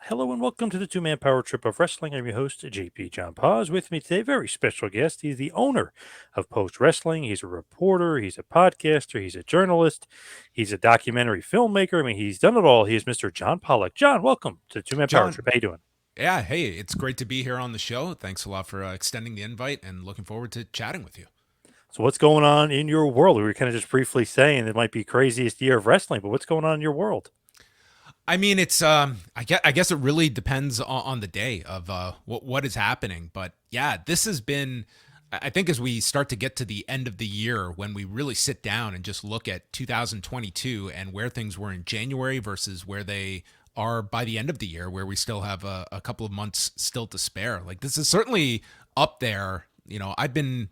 Hello and welcome to the two-man power trip of wrestling. I'm your host, JP John Paz. With me today, very special guest. He's the owner of Post Wrestling. He's a reporter. He's a podcaster. He's a journalist. He's a documentary filmmaker. I mean, he's done it all. He is Mr. John Pollock. John, welcome to the two-man power trip. John, How you doing? yeah, hey, it's great to be here on the show. Thanks a lot for extending the invite and looking forward to chatting with you. So, what's going on in your world? We were kind of just briefly saying it might be craziest year of wrestling, but what's going on in your world? I mean, it's I guess it really depends on the day of what is happening, but yeah, this has been. I think as we start to get to the end of the year, when we really sit down and just look at 2022 and where things were in January versus where they are by the end of the year, where we still have a couple of months still to spare. Like this is certainly up there. I've been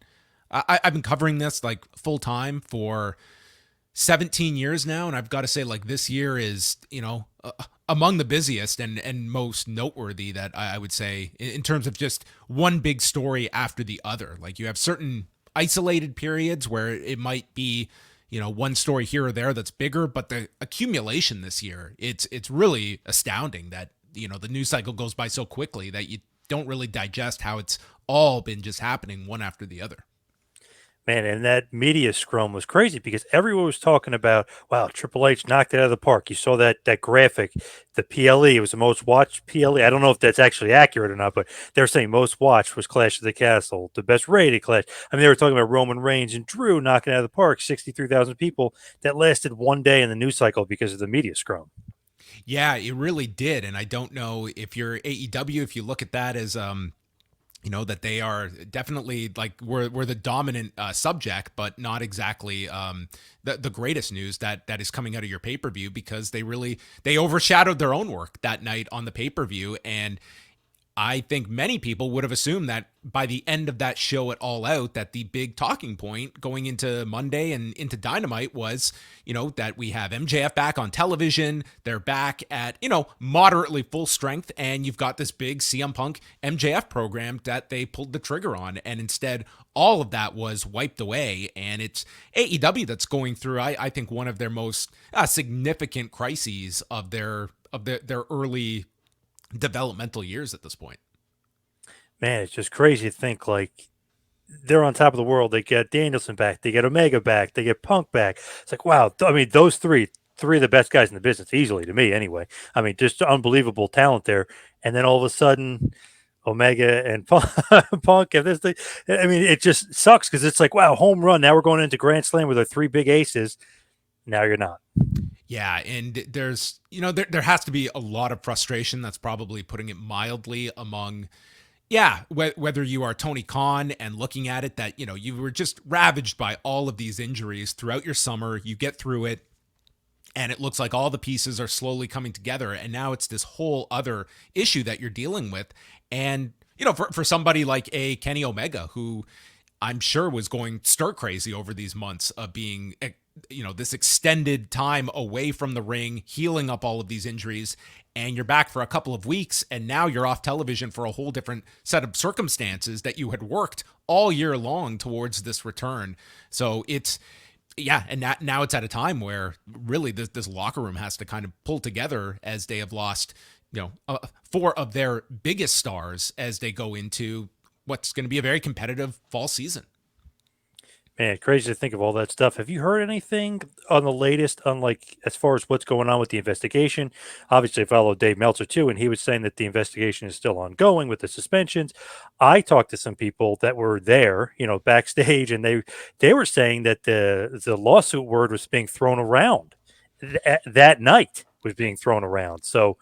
covering this like full time for 17 years now, and I've got to say, like, this year is, among the busiest and most noteworthy that I would say in terms of just one big story after the other. Like, you have certain isolated periods where it might be, one story here or there that's bigger, but the accumulation this year, it's really astounding that, the news cycle goes by so quickly that you don't really digest how it's all been just happening one after the other. Man, and that media scrum was crazy because everyone was talking about, wow, Triple H knocked it out of the park. You saw that graphic, the PLE. It was the most watched PLE. I don't know if that's actually accurate or not, but they're saying most watched was Clash of the Castle, the best rated Clash. I mean, they were talking about Roman Reigns and Drew knocking it out of the park, 63,000 people. That lasted one day in the news cycle because of the media scrum. Yeah, it really did. And I don't know if you're AEW, if you look at that as that they are definitely like we're the dominant subject, but not exactly the greatest news that is coming out of your pay per view, because they overshadowed their own work that night on the pay per view. And I think many people would have assumed that by the end of that show at All Out, that the big talking point going into Monday and into Dynamite was, that we have MJF back on television. They're back at, moderately full strength. And you've got this big CM Punk MJF program that they pulled the trigger on. And instead, all of that was wiped away. And it's AEW that's going through, I think, one of their most significant crises of their early developmental years at this point. Man, it's just crazy to think like they're on top of the world. They get Danielson back, they get Omega back, they get Punk back. It's like, wow. I mean, those three of the best guys in the business, easily to me, anyway. I mean, just unbelievable talent there. And then all of a sudden, Omega and Punk have this thing. I mean, it just sucks because it's like, wow, home run. Now we're going into Grand Slam with our three big aces. Now you're not. Yeah, and there has to be a lot of frustration. That's probably putting it mildly among. Yeah, whether you are Tony Khan and looking at it that, you were just ravaged by all of these injuries throughout your summer, you get through it, and it looks like all the pieces are slowly coming together, and now it's this whole other issue that you're dealing with. And, for somebody like a Kenny Omega, who I'm sure was going stir crazy over these months of being, this extended time away from the ring, healing up all of these injuries, and you're back for a couple of weeks, and now you're off television for a whole different set of circumstances that you had worked all year long towards this return. So and now it's at a time where really this locker room has to kind of pull together, as they have lost, four of their biggest stars as they go into what's going to be a very competitive fall season. Man, crazy to think of all that stuff. Have you heard anything on the latest on like as far as what's going on with the investigation? Obviously, I followed Dave Meltzer too, and he was saying that the investigation is still ongoing with the suspensions. I talked to some people that were there, backstage, and they were saying that the lawsuit word was being thrown around that night was being thrown around. So,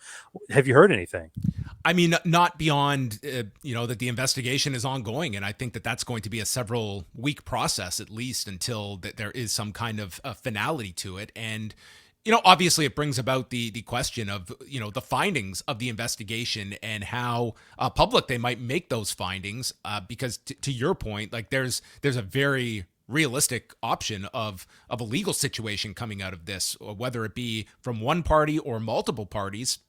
have you heard anything? I mean, not beyond, that the investigation is ongoing. And I think that that's going to be a several week process, at least until that there is some kind of finality to it. And, obviously it brings about the question of, the findings of the investigation and how public they might make those findings. Because to your point, like there's a very realistic option of a legal situation coming out of this, whether it be from one party or multiple parties,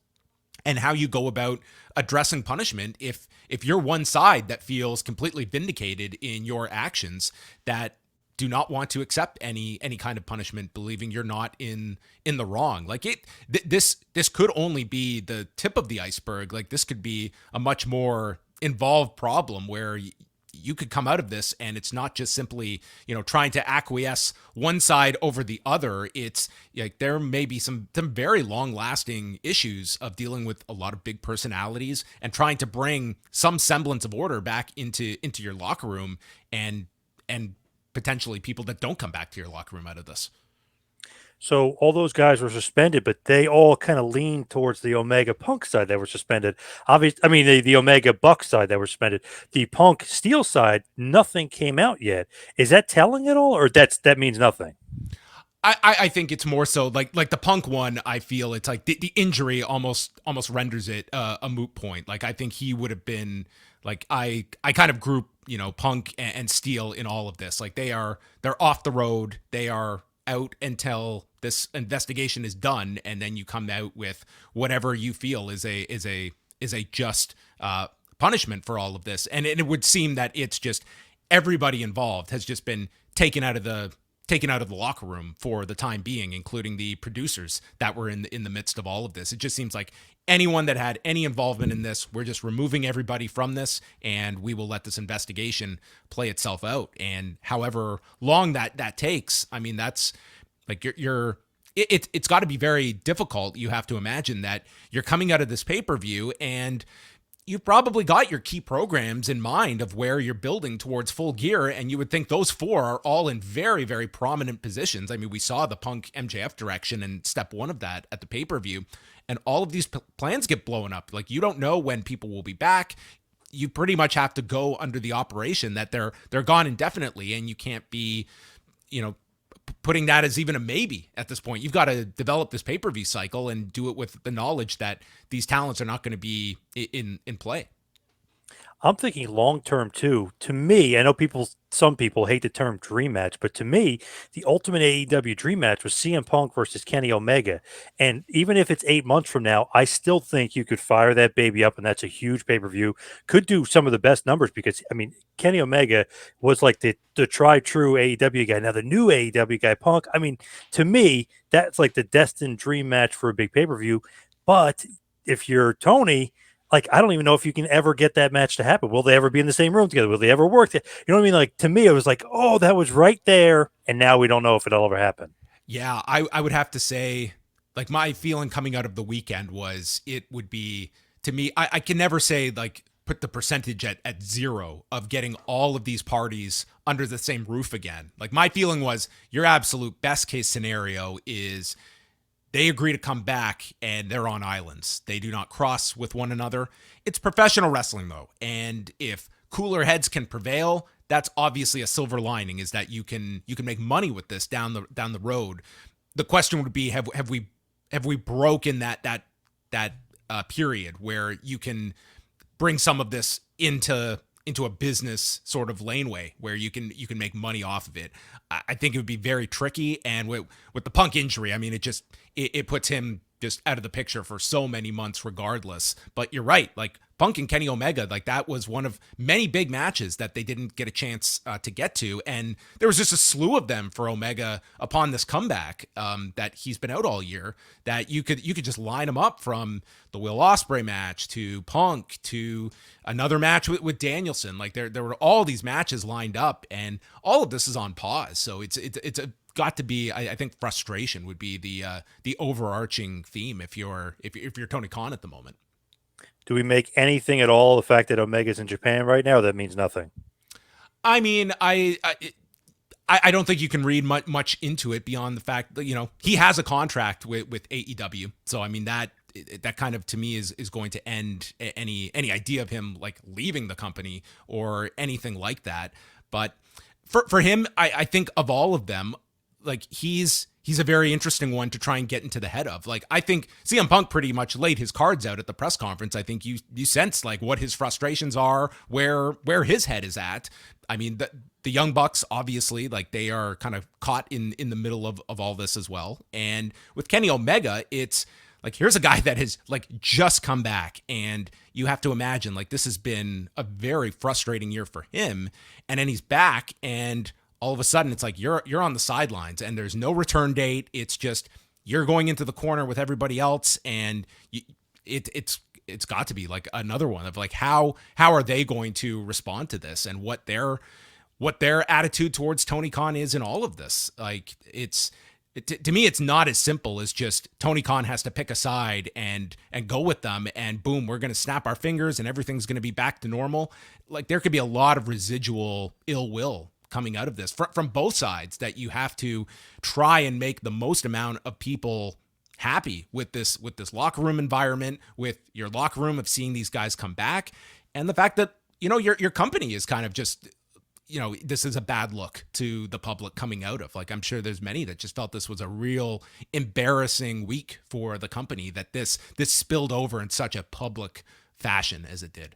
and how you go about addressing punishment if you're one side that feels completely vindicated in your actions, that do not want to accept any kind of punishment, believing you're not in the wrong. Like this could only be the tip of the iceberg. Like this could be a much more involved problem where you could come out of this and it's not just simply, trying to acquiesce one side over the other. It's like there may be some very long lasting issues of dealing with a lot of big personalities and trying to bring some semblance of order back into your locker room, and potentially people that don't come back to your locker room out of this. So all those guys were suspended, but they all kind of leaned towards the Omega Punk side that were suspended. Obviously, I mean the Omega Buck side that were suspended. The Punk Steel side, nothing came out yet. Is that telling at all, or that means nothing? I think it's more so like the Punk one. I feel it's like the injury almost renders it a moot point. Like I think he would have been like I kind of group Punk and Steel in all of this. Like they're off the road. They are out until this investigation is done, and then you come out with whatever you feel is a just punishment for all of this. And it would seem that it's just everybody involved has just been taken out of the locker room for the time being, including the producers that were in the midst of all of this. It just seems like anyone that had any involvement in this, we're just removing everybody from this, and we will let this investigation play itself out. And however long that takes, I mean, that's like it's got to be very difficult. You have to imagine that you're coming out of this pay-per-view and you've probably got your key programs in mind of where you're building towards Full Gear, and you would think those four are all in very, very prominent positions. I mean, we saw the Punk MJF direction in step one of that at the pay-per-view, and all of these plans get blown up. Like, you don't know when people will be back. You pretty much have to go under the operation that they're gone indefinitely, and you can't be, putting that as even a maybe at this point. You've got to develop this pay-per-view cycle and do it with the knowledge that these talents are not going to be in play. I'm thinking long term too. To me, I know some people hate the term dream match, but to me, the ultimate AEW dream match was CM Punk versus Kenny Omega. And even if it's 8 months from now, I still think you could fire that baby up, and that's a huge pay per view. Could do some of the best numbers because, I mean, Kenny Omega was like the tried true AEW guy. Now, the new AEW guy, Punk, I mean, to me, that's like the destined dream match for a big pay per view. But if you're Tony, like, I don't even know if you can ever get that match to happen. Will they ever be in the same room together? Will they ever work? You know what I mean? Like, to me, it was like, oh, that was right there. And now we don't know if it'll ever happen. Yeah, I would have to say, like, my feeling coming out of the weekend was it would be, to me, I can never say, like, put the percentage at zero of getting all of these parties under the same roof again. Like, my feeling was your absolute best case scenario is they agree to come back and they're on islands. They do not cross with one another. It's professional wrestling, though. And if cooler heads can prevail, that's obviously a silver lining, is that you can make money with this down the road. The question would be, have we broken that period where you can bring some of this into a business sort of laneway where you can make money off of it. I think it would be very tricky. And with the Punk injury, I mean, it puts him just out of the picture for so many months regardless. But you're right. Like, Punk and Kenny Omega, like, that was one of many big matches that they didn't get a chance to get to. And there was just a slew of them for Omega upon this comeback that he's been out all year, that you could just line them up, from the Will Ospreay match to Punk to another match with Danielson. Like, there were all these matches lined up, and all of this is on pause. So it's got to be, I think frustration would be the overarching theme if you're Tony Khan at the moment. Do we make anything at all the fact that Omega's in Japan right now? That means nothing. I mean, I don't think you can read much into it beyond the fact that he has a contract with AEW. So I mean, that kind of, to me, is going to end any idea of him like leaving the company or anything like that. But for him, I think of all of them, like, he's a very interesting one to try and get into the head of. Like, I think CM Punk pretty much laid his cards out at the press conference. I think you sense like what his frustrations are, where his head is at. I mean, the Young Bucks, obviously, like, they are kind of caught in the middle of all this as well. And with Kenny Omega, it's like, here's a guy that has like just come back, and you have to imagine, like, this has been a very frustrating year for him. And then he's back, and all of a sudden it's like you're on the sidelines and there's no return date. It's just you're going into the corner with everybody else, and it's got to be like another one of like how are they going to respond to this, and what their attitude towards Tony Khan is in all of this. Like to me, it's not as simple as just Tony Khan has to pick a side and go with them, and boom, we're going to snap our fingers and everything's going to be back to normal. Like there could be a lot of residual ill will coming out of this from both sides, that you have to try and make the most amount of people happy with this locker room environment, with your locker room of seeing these guys come back, and the fact that your company is kind of just this is a bad look to the public coming out of. Like I'm sure there's many that just felt this was a real embarrassing week for the company, that this spilled over in such a public fashion as it did.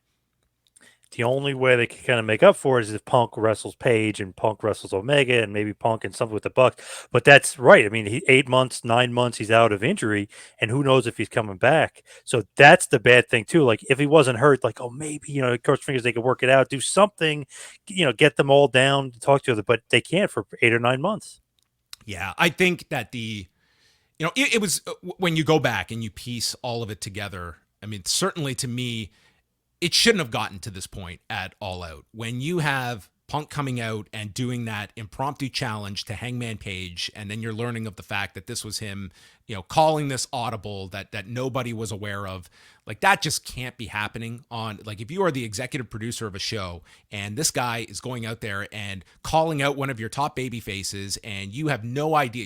The only way they can kind of make up for it is if Punk wrestles Page and Punk wrestles Omega and maybe Punk and something with the Bucks. But that's right. I mean, 8 months, 9 months, he's out of injury, and who knows if he's coming back. So that's the bad thing too. Like if he wasn't hurt, like oh maybe cross fingers they could work it out, do something, get them all down, talk to other. But they can't for 8 or 9 months. Yeah, I think that it was when you go back and you piece all of it together. I mean, certainly to me, it shouldn't have gotten to this point at All Out. When you have Punk coming out and doing that impromptu challenge to Hangman Page, and then you're learning of the fact that this was him, calling this audible that nobody was aware of, like that just can't be happening on, like if you are the executive producer of a show and this guy is going out there and calling out one of your top baby faces and you have no idea,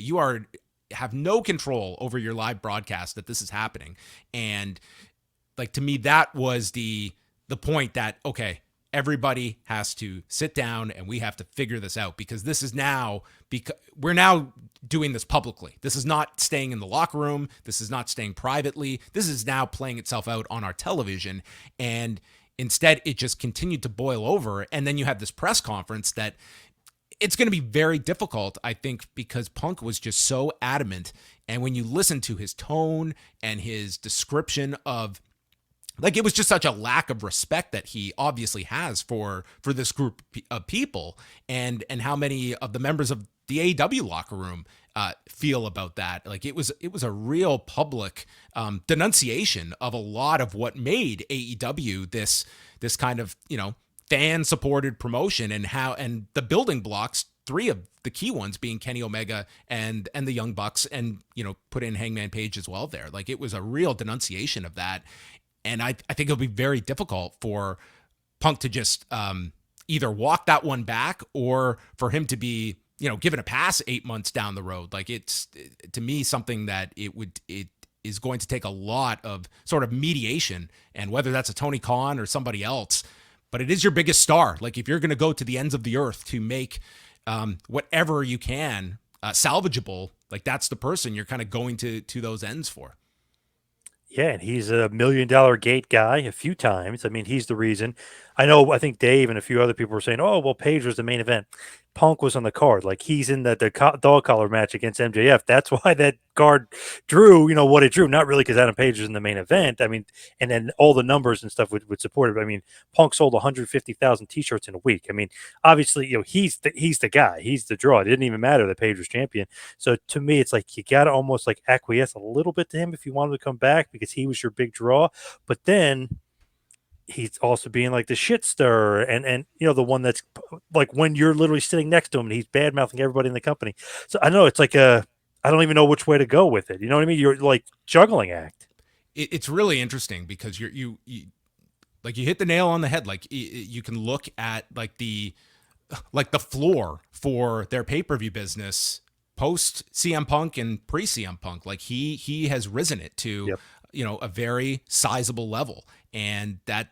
have no control over your live broadcast that this is happening. And like to me, that was the point that, okay, everybody has to sit down and we have to figure this out, because this is now, because we're now doing this publicly. This is not staying in the locker room. This is not staying privately. This is now playing itself out on our television. And instead it just continued to boil over. And then you have this press conference that it's going to be very difficult, I think, because Punk was just so adamant. And when you listen to his tone and his description of, like, it was just such a lack of respect that he obviously has for this group of people, and how many of the members of the AEW locker room feel about that. Like it was a real public denunciation of a lot of what made AEW this kind of fan supported promotion, and the building blocks. Three of the key ones being Kenny Omega and the Young Bucks, and put in Hangman Page as well there. Like it was a real denunciation of that. And I think it'll be very difficult for Punk to just either walk that one back, or for him to be, given a pass 8 months down the road. Like it's, to me, something that it is going to take a lot of sort of mediation, and whether that's a Tony Khan or somebody else, but it is your biggest star. Like if you're going to go to the ends of the earth to make whatever you can salvageable, like that's the person you're kind of going to those ends for. Yeah, and he's a $1 million gate guy a few times. I mean, he's the reason. I think Dave and a few other people were saying, oh, well, Page was the main event. Punk was on the card. Like, he's in the dog collar match against MJF. That's why that card drew, what it drew. Not really because Adam Page was in the main event. I mean, and then all the numbers and stuff would support it. I mean, Punk sold 150,000 T-shirts in a week. I mean, obviously, he's the guy. He's the draw. It didn't even matter that Page was champion. So to me, it's like you got to almost like acquiesce a little bit to him if you want him to come back, because he was your big draw. But then he's also being like the shit stirrer, and the one that's like when you're literally sitting next to him and he's bad mouthing everybody in the company. So I know it's like I don't even know which way to go with it. You know what I mean? You're like juggling act. It's really interesting because you like you hit the nail on the head. Like you can look at like the floor for their pay-per-view business post CM Punk and pre CM Punk. Like he has risen it to Yep. A very sizable level, and that's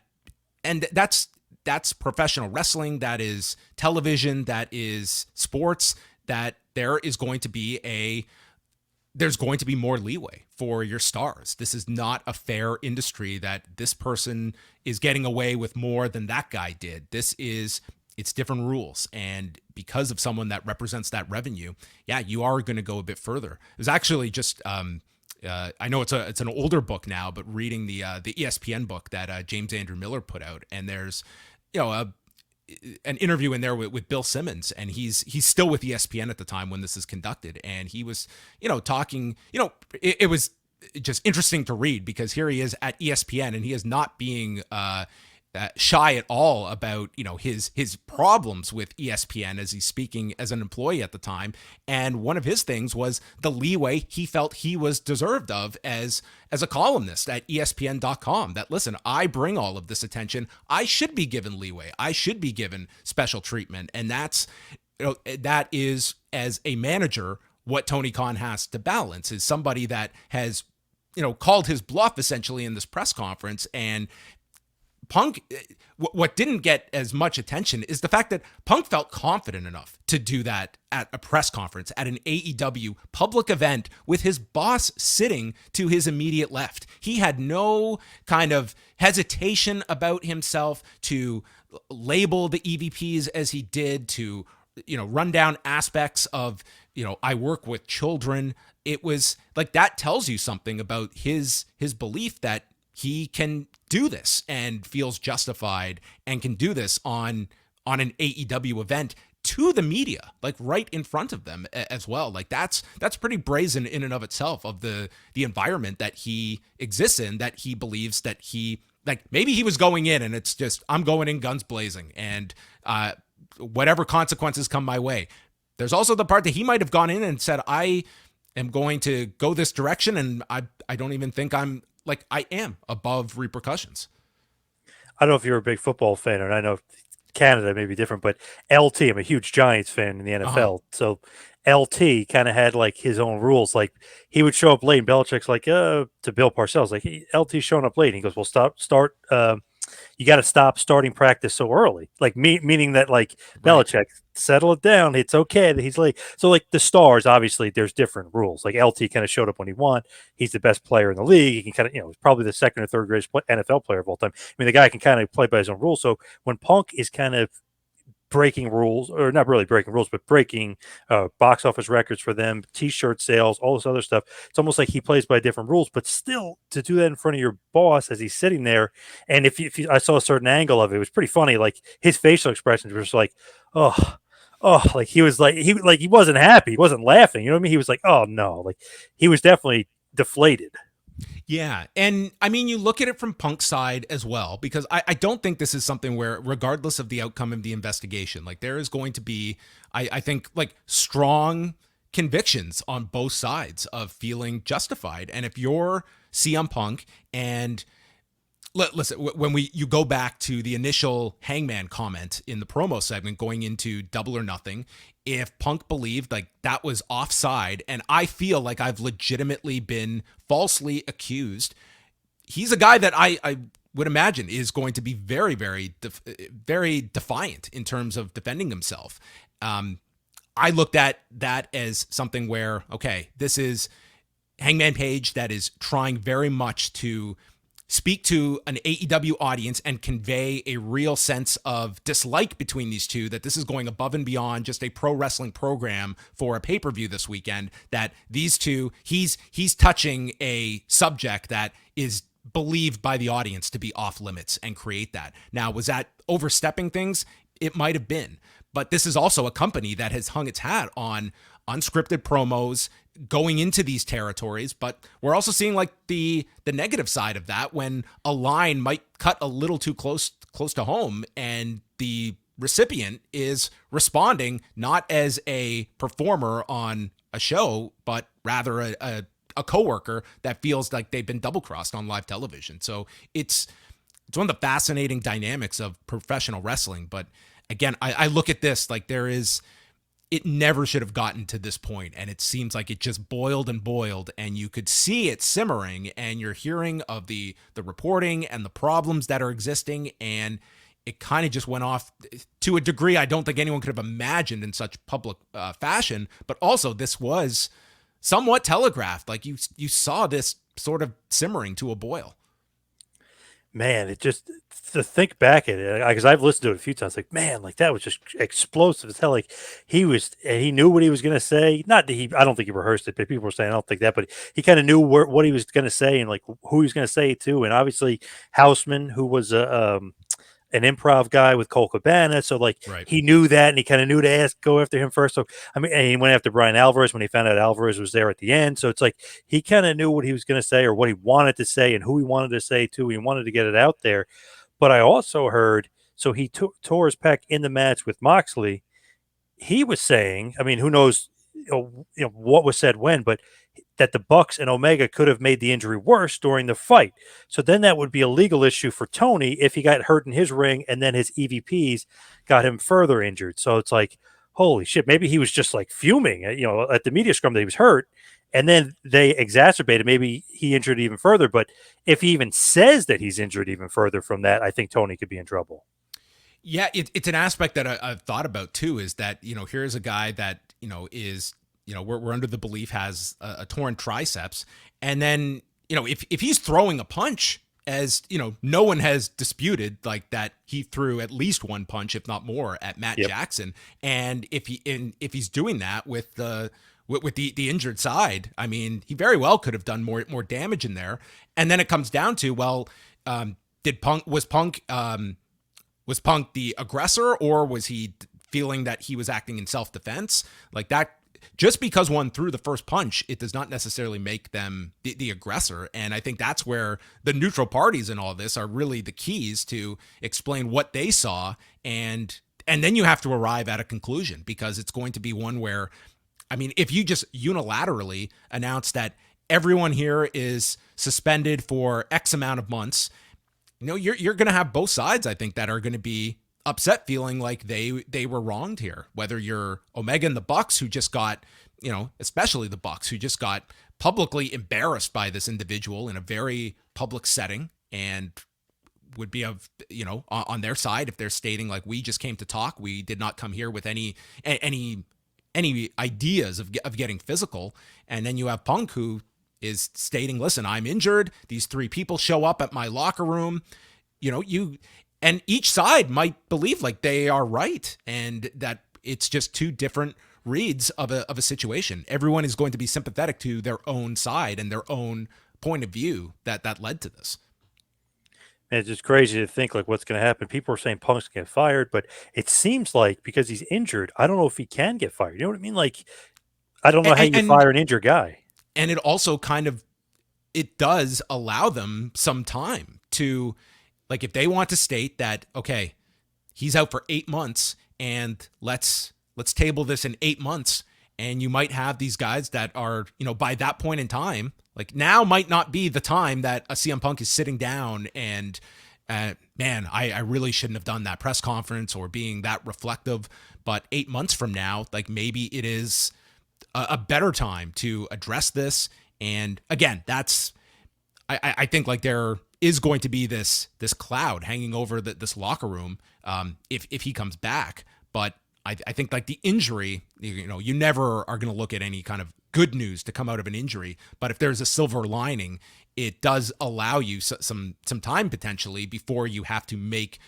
professional wrestling, that is television, that is sports, that there's going to be more leeway for your stars. This is not a fair industry that this person is getting away with more than that guy did. It's different rules. And because of someone that represents that revenue, yeah, you are going to go a bit further. There's actually just, I know it's an older book now, but reading the ESPN book that James Andrew Miller put out, and there's, an interview in there with Bill Simmons, and he's still with ESPN at the time when this is conducted, and he was talking. It was just interesting to read because here he is at ESPN, and he is not being shy at all about his problems with ESPN as he's speaking as an employee at the time. And one of his things was the leeway he felt he was deserved of as a columnist at ESPN.com. That listen, I bring all of this attention. I should be given leeway. I should be given special treatment. And that is, as a manager, what Tony Khan has to balance, is somebody that has called his bluff essentially in this press conference. And Punk, what didn't get as much attention is the fact that Punk felt confident enough to do that at a press conference at an AEW public event with his boss sitting to his immediate left. He had no kind of hesitation about himself to label the EVPs as he did, to run down aspects of I work with children. It was like, that tells you something about his belief that he can do this and feels justified and can do this on an AEW event to the media, like right in front of them as well. Like that's pretty brazen in and of itself, of the environment that he exists in, that he believes that maybe he was going in and it's just, I'm going in guns blazing and whatever consequences come my way. There's also the part that he might have gone in and said, I am going to go this direction, and I don't even think I am above repercussions. I don't know if you're a big football fan, and I know Canada may be different, but LT, I'm a huge Giants fan in the Uh-huh. NFL. So LT kind of had like his own rules. Like he would show up late, and Belichick's like, to Bill Parcells, like, hey, LT's showing up late. And he goes, well, start. You got to stop starting practice so early. Like meaning that like Right. Belichick, settle it down. It's okay that he's late. So like the stars, obviously, there's different rules. Like LT kind of showed up when he won. He's the best player in the league. He can kind of, he's probably the second or third greatest NFL player of all time. I mean, the guy can kind of play by his own rules. So when Punk is kind of breaking rules, or not really breaking rules, but breaking box office records for them, T-shirt sales, all this other stuff. It's almost like he plays by different rules, but still to do that in front of your boss as he's sitting there. And if you I saw a certain angle of it, it was pretty funny. Like his facial expressions were just like, oh. Oh, like he wasn't happy. He wasn't laughing. You know what I mean? He was like, oh no. Like he was definitely deflated. Yeah. And I mean, you look at it from Punk's side as well, because I don't think this is something where, regardless of the outcome of the investigation, like there is going to be, I think, like strong convictions on both sides of feeling justified. And if you're CM Punk and listen, when you go back to the initial Hangman comment in the promo segment going into Double or Nothing, if Punk believed like that was offside, and I feel like I've legitimately been falsely accused, he's a guy that I would imagine is going to be very, very, very defiant in terms of defending himself. I looked at that as something where, okay, this is Hangman Page that is trying very much to speak to an AEW audience and convey a real sense of dislike between these two, that this is going above and beyond just a pro wrestling program for a pay-per-view this weekend, that these two, he's touching a subject that is believed by the audience to be off limits and create that. Now, was that overstepping things? It might have been. But this is also a company that has hung its hat on unscripted promos going into these territories, but we're also seeing like the negative side of that, when a line might cut a little too close to home and the recipient is responding not as a performer on a show, but rather a coworker that feels like they've been double crossed on live television. So it's one of the fascinating dynamics of professional wrestling. But again, I look at this like it never should have gotten to this point, and it seems like it just boiled and boiled, and you could see it simmering, and you're hearing of the reporting and the problems that are existing, and it kind of just went off to a degree I don't think anyone could have imagined in such public fashion. But also, this was somewhat telegraphed. Like you saw this sort of simmering to a boil. Man, it just to think back at it, because I've listened to it a few times, like man, like that was just explosive as hell. Like he knew what he was gonna say. Not that I don't think he rehearsed it, but people were saying I don't think that, but he kind of knew what he was gonna say and like who he was gonna say it to. And obviously Houseman, who was an improv guy with Cole Cabana, so like Right. he knew that, and he kind of knew to go after him first. So I mean, and he went after Brian Alvarez when he found out Alvarez was there at the end. So it's like he kind of knew what he was going to say or what he wanted to say and who he wanted to say to. He wanted to get it out there. But I also heard so he tore his pec in the match with Moxley. He was saying, I mean, who knows, what was said when, but that the Bucks and Omega could have made the injury worse during the fight. So then that would be a legal issue for Tony if he got hurt in his ring and then his EVPs got him further injured. So it's like, holy shit, maybe he was just like fuming, at the media scrum that he was hurt. And then they exacerbated. Maybe he injured even further. But if he even says that he's injured even further from that, I think Tony could be in trouble. Yeah, it's an aspect that I've thought about too. Is that here's a guy that is we're under the belief has a torn triceps, and then if he's throwing a punch, as no one has disputed like that he threw at least one punch, if not more, at Matt Yep. Jackson, and if he's doing that with the injured side, I mean, he very well could have done more damage in there. And then it comes down to, well, was Punk the aggressor, or was he feeling that he was acting in self-defense? Like that, just because one threw the first punch, it does not necessarily make them the aggressor. And I think that's where the neutral parties in all this are really the keys to explain what they saw. And then you have to arrive at a conclusion, because it's going to be one where, I mean, if you just unilaterally announce that everyone here is suspended for X amount of months, you're going to have both sides, I think, that are going to be upset, feeling like they were wronged here. Whether you're Omega and the Bucks, who just got, especially the Bucks, who just got publicly embarrassed by this individual in a very public setting, and would be on their side if they're stating like, we just came to talk, we did not come here with any ideas of getting physical. And then you have Punk, who is stating, listen, I'm injured. These three people show up at my locker room. And each side might believe like they are right, and that it's just two different reads of a situation. Everyone is going to be sympathetic to their own side and their own point of view that led to this. And it's just crazy to think like what's going to happen. People are saying Punk's going to get fired, but it seems like because he's injured, I don't know if he can get fired. You know what I mean? Like, I don't know how you And fire an injured guy. and it also it does allow them some time to, like, if they want to state that, okay, he's out for 8 months, and let's table this in 8 months. And you might have these guys that are, by that point in time, like, now might not be the time that a CM Punk is sitting down and, man, I really shouldn't have done that press conference or being that reflective. But 8 months from now, like, maybe it is a better time to address this. And again, I think like there is going to be this cloud hanging over this locker room if he comes back. But I think like the injury, you never are going to look at any kind of good news to come out of an injury. But if there's a silver lining, it does allow you some time potentially before you have to make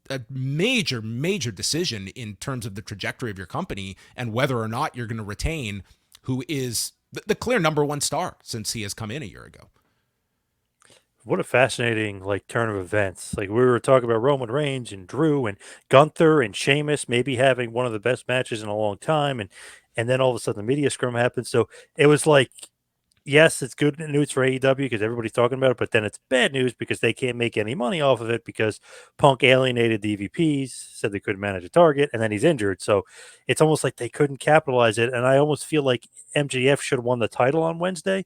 a major decision in terms of the trajectory of your company and whether or not you're going to retain who is the clear number one star since he has come in a year ago. What a fascinating like turn of events. Like we were talking about Roman Reigns and Drew and Gunther and Sheamus maybe having one of the best matches in a long time, and then all of a sudden the media scrum happened. So it was like, yes, it's good news for AEW because everybody's talking about it, but then it's bad news because they can't make any money off of it because Punk alienated the EVPs, said they couldn't manage a target, and then he's injured. So it's almost like they couldn't capitalize it. And I almost feel like MJF should have won the title on Wednesday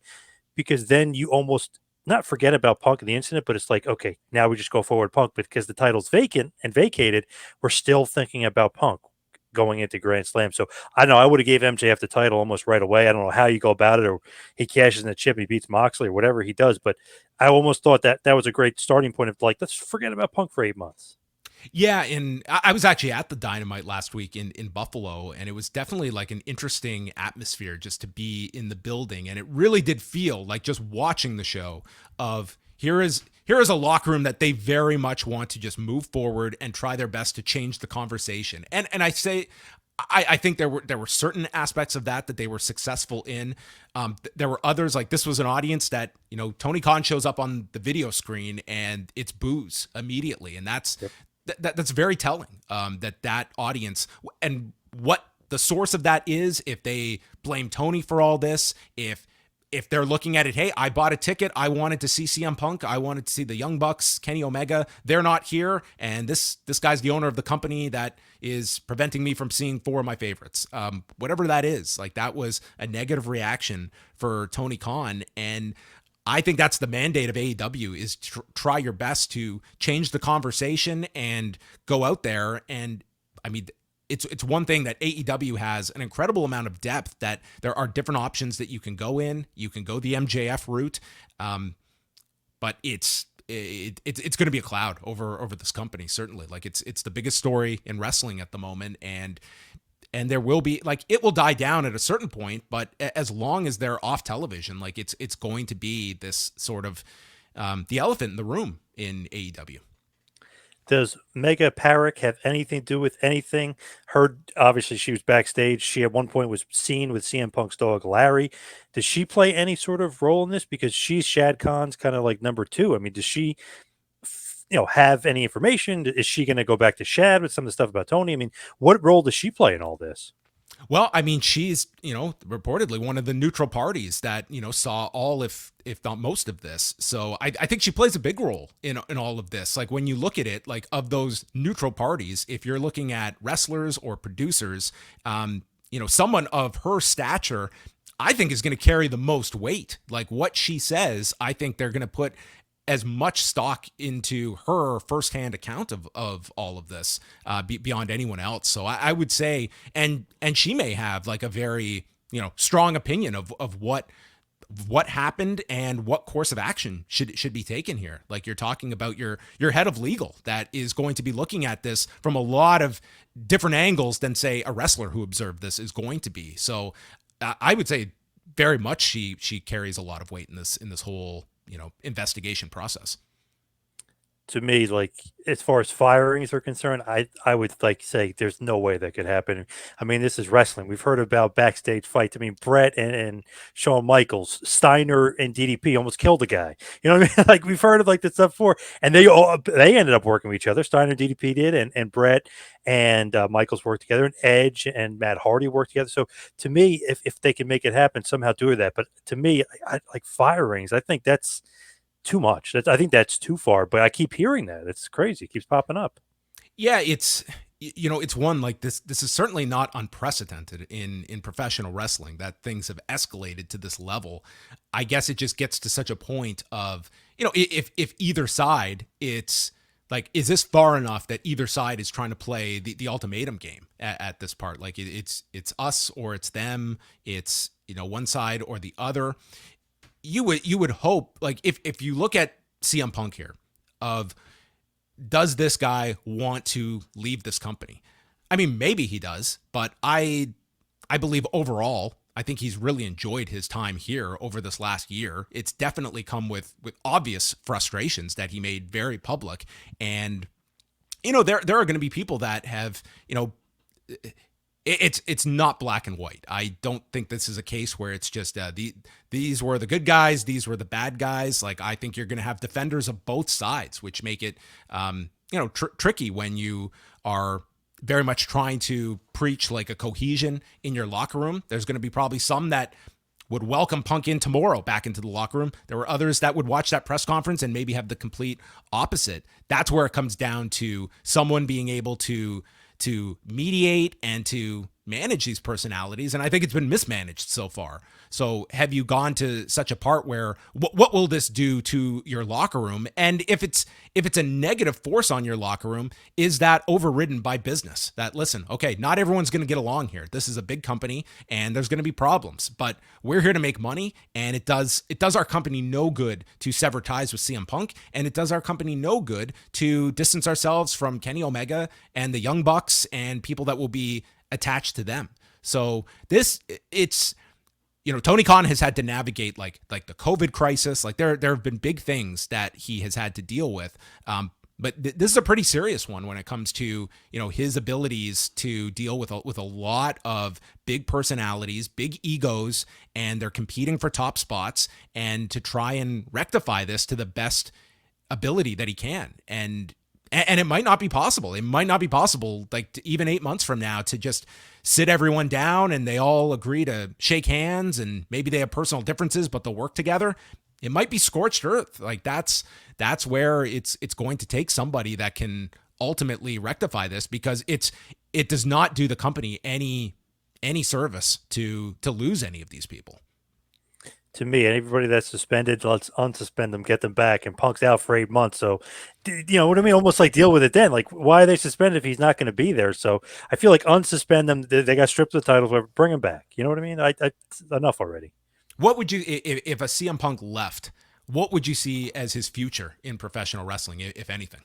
because then you almost not forget about Punk and the incident, but it's like, okay, now we just go forward Punk because the title's vacant and vacated. We're still thinking about Punk going into Grand Slam. So I don't know. I would have gave MJF the title almost right away. I don't know how you go about it, or he cashes in the chip, he beats Moxley, or whatever he does. But I almost thought that was a great starting point of like, let's forget about Punk for 8 months. Yeah, and I was actually at the Dynamite last week in Buffalo, and it was definitely like an interesting atmosphere just to be in the building. And it really did feel like, just watching the show, of here is a locker room that they very much want to just move forward and try their best to change the conversation. And I think there were certain aspects of that they were successful in. There were others, like this was an audience that, Tony Khan shows up on the video screen and it's boos immediately. And that's, Yep. that's very telling. That audience and what the source of that is, if they blame Tony for all this, if they're looking at it, hey, I bought a ticket, I wanted to see CM Punk, I wanted to see the Young Bucks, Kenny Omega, they're not here, and this guy's the owner of the company that is preventing me from seeing four of my favorites. Whatever that is, like, that was a negative reaction for Tony Khan, and I think that's the mandate of AEW, is try your best to change the conversation and go out there. And I mean, it's one thing that AEW has an incredible amount of depth, that there are different options that you can go in. You can go the MJF route, but it's going to be a cloud over this company, certainly. Like, it's the biggest story in wrestling at the moment, and there will be, like, it will die down at a certain point, but as long as they're off television, like, it's going to be this sort of the elephant in the room in AEW. Does Mega Parrick have anything to do with anything? Heard, obviously, she was backstage. She at one point was seen with CM Punk's dog Larry. Does she play any sort of role in this? Because she's Shad Khan's kind of like number two. I mean, does she, have any information? Is she going to go back to Shad with some of the stuff about Tony? I mean, what role does she play in all this? Well, I mean, she's, reportedly one of the neutral parties that, saw all, if not most of this. So I think she plays a big role in all of this. Like, when you look at it, like, of those neutral parties, if you're looking at wrestlers or producers, someone of her stature, I think, is going to carry the most weight. Like, what she says, I think they're going to put as much stock into her firsthand account of all of this beyond anyone else. So I would say, and she may have, like, a very, strong opinion of what happened and what course of action should be taken here. Like, you're talking about your head of legal that is going to be looking at this from a lot of different angles than, say, a wrestler who observed this is going to be. So I would say very much she carries a lot of weight in this whole investigation process. To me, like, as far as firings are concerned, I would like say there's no way that could happen. I mean, this is wrestling. We've heard about backstage fights. I mean, Brett and Shawn Michaels, Steiner and DDP almost killed a guy. You know what I mean? Like, we've heard of, like, this stuff before, and they ended up working with each other. Steiner and DDP did, and Brett and Michaels worked together, and Edge and Matt Hardy worked together. So to me, if they can make it happen, somehow do that. But to me, I like firings. I think that's too much. I think that's too far, but I keep hearing that. It's crazy. It keeps popping up. Yeah, it's one, like, this is certainly not unprecedented in professional wrestling, that things have escalated to this level. I guess it just gets to such a point of, if either side, it's like, is this far enough that either side is trying to play the ultimatum game at this part? Like, it's us or it's them. It's, one side or the other. You would hope, like, if you look at CM Punk here, of, does this guy want to leave this company? I mean, maybe he does, but I believe overall, I think he's really enjoyed his time here over this last year. It's definitely come with obvious frustrations that he made very public, and there are going to be people that have, it's not black and white. I don't think this is a case where it's just these were the good guys, these were the bad guys. Like, I think you're going to have defenders of both sides, which make it tricky when you are very much trying to preach, like, a cohesion in your locker room. There's going to be probably some that would welcome Punk in tomorrow back into the locker room. There were others that would watch that press conference and maybe have the complete opposite. That's where it comes down to someone being able to mediate and to manage these personalities. And I think it's been mismanaged so far. So have you gone to such a part where what will this do to your locker room? And if it's a negative force on your locker room, is that overridden by business? That, listen, okay, not everyone's going to get along here. This is a big company and there's going to be problems, but we're here to make money. And it does our company no good to sever ties with CM Punk. And it does our company no good to distance ourselves from Kenny Omega and the Young Bucks and people that will be attached to them. So it's Tony Khan has had to navigate like the COVID crisis. Like, there have been big things that he has had to deal with. But this is a pretty serious one when it comes to, his abilities to deal with a lot of big personalities, big egos, and they're competing for top spots, and to try and rectify this to the best ability that he can. And And it might not be possible. It might not be possible, like even 8 months from now, to just sit everyone down and they all agree to shake hands, and maybe they have personal differences, but they'll work together. It might be scorched earth. Like that's where it's going to take somebody that can ultimately rectify this, because it does not do the company any service to lose any of these people. To me, and everybody that's suspended, let's unsuspend them, get them back. And Punk's out for 8 months, so you know what I mean. Almost like deal with it then. Like, why are they suspended if he's not going to be there? So I feel like unsuspend them. They got stripped of the titles, but bring them back. You know what I mean? Enough already. What would you, if a CM Punk left, what would you see as his future in professional wrestling, if anything?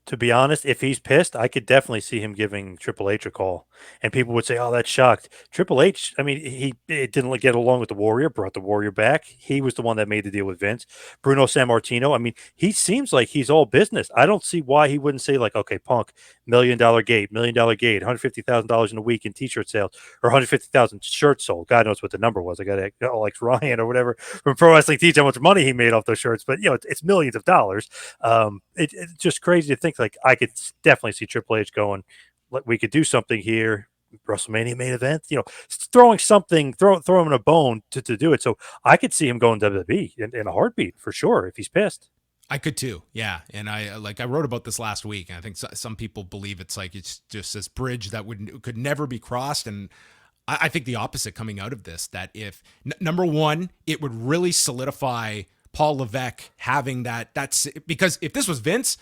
To be honest, if he's pissed, I could definitely see him giving Triple H a call, and people would say, "Oh, that's shocked." Triple H, I mean, he it didn't get along with the Warrior, brought the Warrior back. He was the one that made the deal with Vince. Bruno Sammartino, I mean, he seems like he's all business. I don't see why he wouldn't say like, "Okay, Punk, $1 million gate, $1 million gate, $150,000 in a week in T-shirt sales, or 150,000 shirts sold." God knows what the number was. I got Alex Ryan or whatever from Pro Wrestling Teach how much money he made off those shirts, but you know, it's millions of dollars. It's just crazy to think like I could definitely see Triple H going, we could do something here. WrestleMania main event, you know, throwing something, throw him in a bone to do it. So I could see him going WWE in a heartbeat for sure if he's pissed. I could too, yeah. And I wrote about this last week, and I think some people believe it's like it's just this bridge that could never be crossed. And I think the opposite coming out of this, that if number one, it would really solidify Paul Levesque having that's because if this was Vince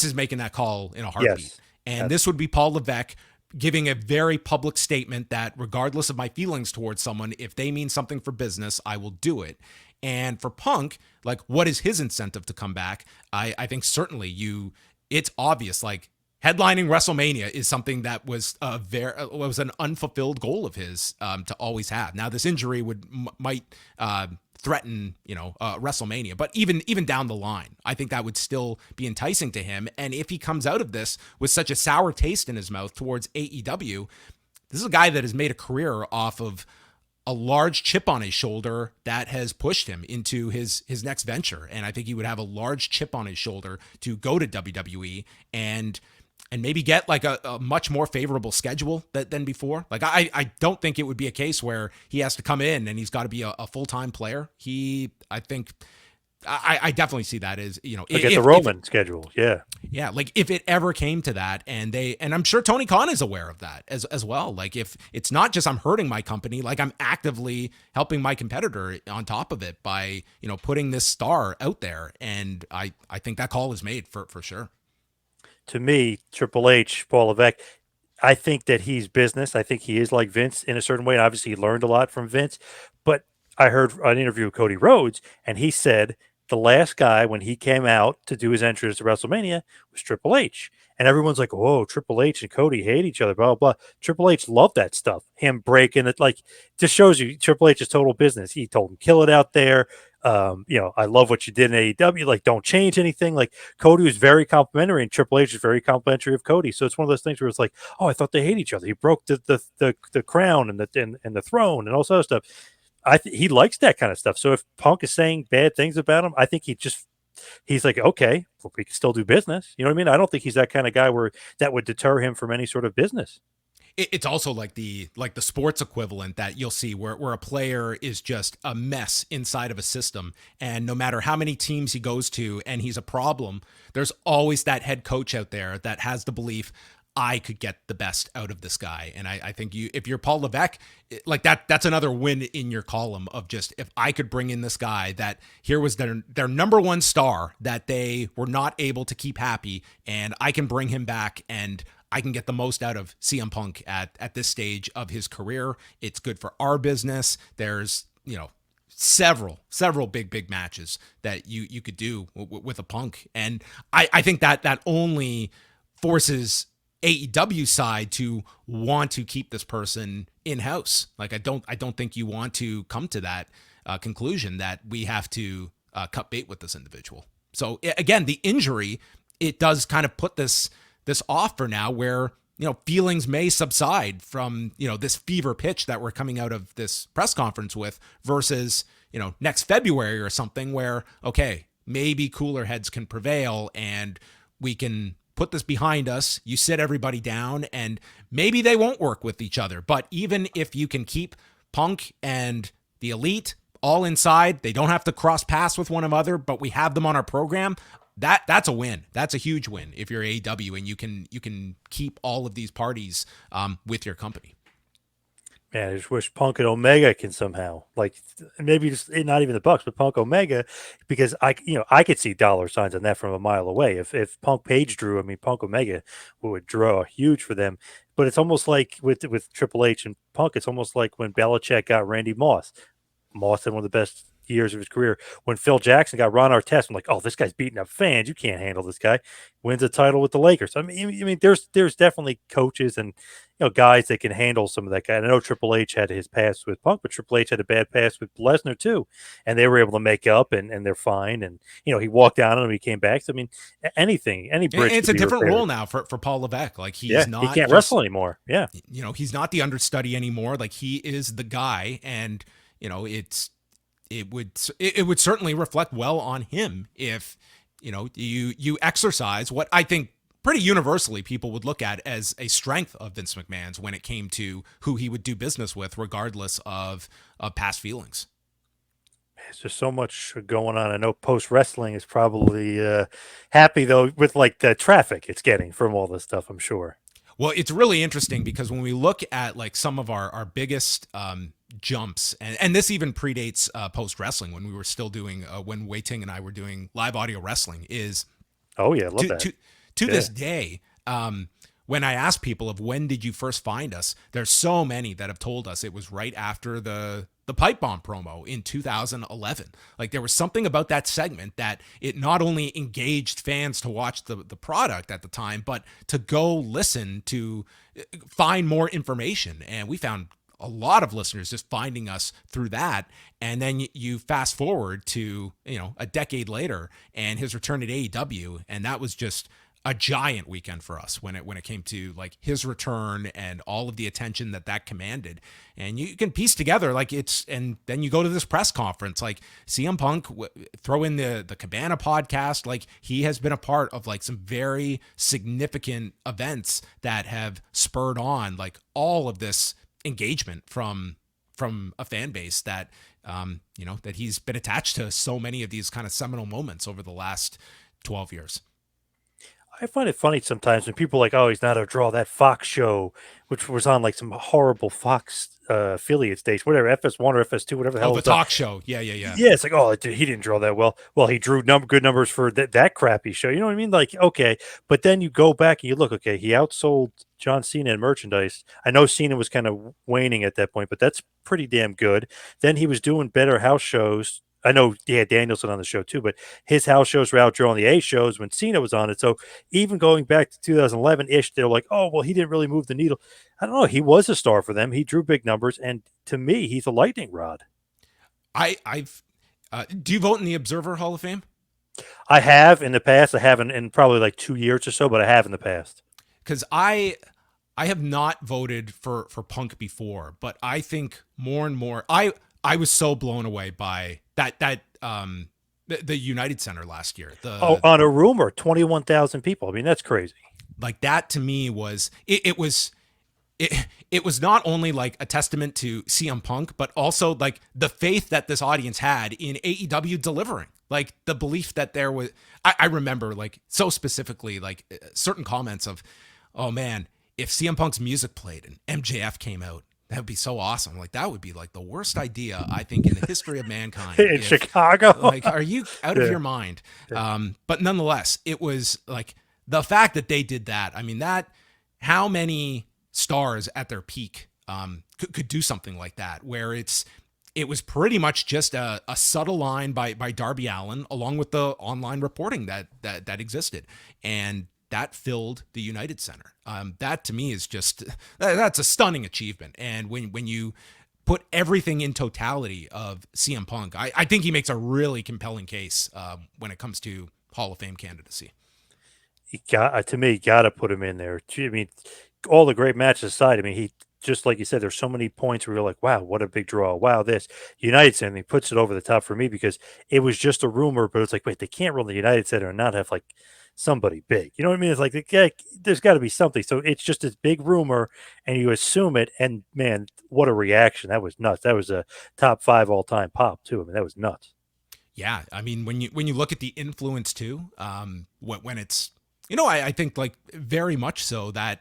is making that call in a heartbeat. Yes. And this would be Paul Levesque giving a very public statement that regardless of my feelings towards someone, if they mean something for business, I will do it. And for Punk, like, what is his incentive to come back? I think certainly it's obvious, like, headlining WrestleMania is something that was was an unfulfilled goal of his to always have. Now this injury might threaten, WrestleMania, but even down the line, I think that would still be enticing to him. And if he comes out of this with such a sour taste in his mouth towards AEW, this is a guy that has made a career off of a large chip on his shoulder that has pushed him into his next venture. And I think he would have a large chip on his shoulder to go to WWE and maybe get like a much more favorable schedule than before. Like, I don't think it would be a case where he has to come in and he's got to be a full-time player. I definitely see that as, Look at the Roman schedule. Yeah. Yeah. Like if it ever came to that, and I'm sure Tony Khan is aware of that as well. Like if it's not just I'm hurting my company, like I'm actively helping my competitor on top of it by, putting this star out there. And I think that call is made for sure. To me, Triple H, Paul Levesque, I think that he's business. I think he is like Vince in a certain way. And obviously, he learned a lot from Vince. But I heard an interview with Cody Rhodes, and he said the last guy when he came out to do his entrance to WrestleMania was Triple H. And everyone's like, "Whoa, Triple H and Cody hate each other." Blah blah blah. Triple H loved that stuff. Him breaking it, like, just shows you Triple H is total business. He told him, "Kill it out there." I love what you did in AEW. Like, don't change anything. Like, Cody was very complimentary, and Triple H is very complimentary of Cody. So it's one of those things where it's like, oh, I thought they hate each other. He broke the crown and the throne and all sorts of stuff. He likes that kind of stuff. So if Punk is saying bad things about him, I think he's like, okay, well, we can still do business. You know what I mean? I don't think he's that kind of guy where that would deter him from any sort of business. It's also like the sports equivalent that you'll see where a player is just a mess inside of a system, and no matter how many teams he goes to and he's a problem, there's always that head coach out there that has the belief, I could get the best out of this guy. And I think if you're Paul Levesque, like that's another win in your column of just, if I could bring in this guy that here was their number one star that they were not able to keep happy, and I can bring him back and I can get the most out of CM Punk at this stage of his career. It's good for our business. There's, several big matches that you could do with a Punk. And I think that only forces AEW side to want to keep this person in-house. Like, I don't think you want to come to that conclusion that we have to cut bait with this individual. So again, the injury, it does kind of put this off for now, where, feelings may subside from, this fever pitch that we're coming out of this press conference with, versus, next February or something where, okay, maybe cooler heads can prevail and we can put this behind us. You sit everybody down, and maybe they won't work with each other. But even if you can keep Punk and the Elite all inside, they don't have to cross paths with one another, but we have them on our program. That's a win. That's a huge win if you're AEW and you can keep all of these parties with your company. Man, I just wish Punk and Omega can somehow, like, maybe just not even the Bucks, but Punk Omega, because I could see dollar signs on that from a mile away. If Punk Page drew, I mean, Punk Omega would draw huge for them. But it's almost like with Triple H and Punk, it's almost like when Belichick got Randy Moss. Moss had one of the best years of his career. When Phil Jackson got Ron Artest, I'm like, oh, this guy's beating up fans. You can't handle this guy. Wins a title with the Lakers. I mean, there's definitely coaches and guys that can handle some of that guy. And I know Triple H had his past with Punk, but Triple H had a bad past with Lesnar too, and they were able to make up and they're fine. And he walked down and he came back. So I mean, anything, any And bridge. it's could a be different repaired. role now for Paul Levesque. Like Yeah, he's he not can't just, wrestle anymore. Yeah. he's not the understudy anymore. Like he is the guy, and it would certainly reflect well on him if you exercise what I think pretty universally people would look at as a strength of Vince McMahon's when it came to who he would do business with, regardless of past feelings. There's just so much going on. I know post wrestling is probably happy though with like the traffic it's getting from all this stuff. I'm sure. Well, it's really interesting because when we look at like some of our biggest jumps, and this even predates post wrestling when we were still doing when Wei Ting and I were doing live audio wrestling, is Oh yeah, love to that. to to Yeah. this day. When I ask people of when did you first find us, there's so many that have told us it was right after the pipe bomb promo in 2011. Like there was something about that segment that it not only engaged fans to watch the product at the time, but to go listen to find more information. And we found a lot of listeners just finding us through that. And then you fast forward to a decade later and his return at AEW, and that was just a giant weekend for us when it came to like his return and all of the attention that commanded. And you can piece together like and then you go to this press conference, like CM Punk, throw in the Cabana podcast, like he has been a part of like some very significant events that have spurred on like all of this engagement from a fan base that that he's been attached to so many of these kind of seminal moments over the last 12 years. I find it funny sometimes when people are like, oh, he's not a draw. That Fox show, which was on like some horrible Fox affiliate station, whatever, FS1 or FS2, whatever the Oh, hell it the was on. talk show. Yeah. Yeah, it's like, oh, he didn't draw that well. Well, he drew good numbers for that crappy show. You know what I mean? Like, okay, but then you go back and you look, okay, he outsold John Cena in merchandise. I know Cena was kind of waning at that point, but that's pretty damn good. Then he was doing better house shows. I know he had Danielson on the show too, but his house shows were outdrawing the A shows when Cena was on it. So even going back to 2011 ish, they're like, oh, well, he didn't really move the needle. I don't know. He was a star for them. He drew big numbers. And to me, he's a lightning rod. I've do you vote in the Observer Hall of Fame? I have in the past. I haven't in probably like 2 years or so, but I have in the past. Because I have not voted for Punk before, but I think more and more I was so blown away by the United Center last year. Oh, on a rumor, 21,000 people. I mean, that's crazy. Like that to me was it was not only like a testament to CM Punk, but also like the faith that this audience had in AEW delivering. Like the belief that there was, I remember like so specifically like certain comments of, oh man, if CM Punk's music played and MJF came out, that would be so awesome. Like that would be like the worst idea I think in the history of mankind. In Chicago. Like, are you out of Yeah. your mind? But nonetheless, it was like the fact that they did that. I mean, how many stars at their peak could do something like that, where it was pretty much just a subtle line by Darby Allin, along with the online reporting that existed, and that filled the United Center. That to me is just that's a stunning achievement. And when you put everything in totality of CM Punk, I think he makes a really compelling case when it comes to Hall of Fame candidacy. You got to me, got to put him in there. I mean, all the great matches aside, I mean, he just like you said, there's so many points where you're like, wow, what a big draw. Wow, this United Center puts it over the top for me because it was just a rumor, but it's like, wait, they can't run the United Center and not have like somebody big. You know what I mean? It's like, yeah, there's got to be something. So it's just this big rumor, and you assume it. And man, what a reaction! That was nuts. That was a top 5 all time pop too. I mean, that was nuts. Yeah, I mean when you look at the influence too, when it's I think like very much so that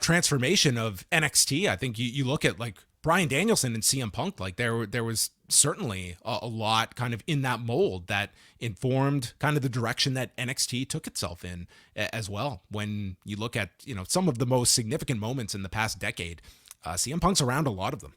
transformation of NXT. I think you look at like Bryan Danielson and CM Punk, like there was certainly a lot kind of in that mold that informed kind of the direction that NXT took itself in as well. When you look at some of the most significant moments in the past decade, CM Punk's around a lot of them.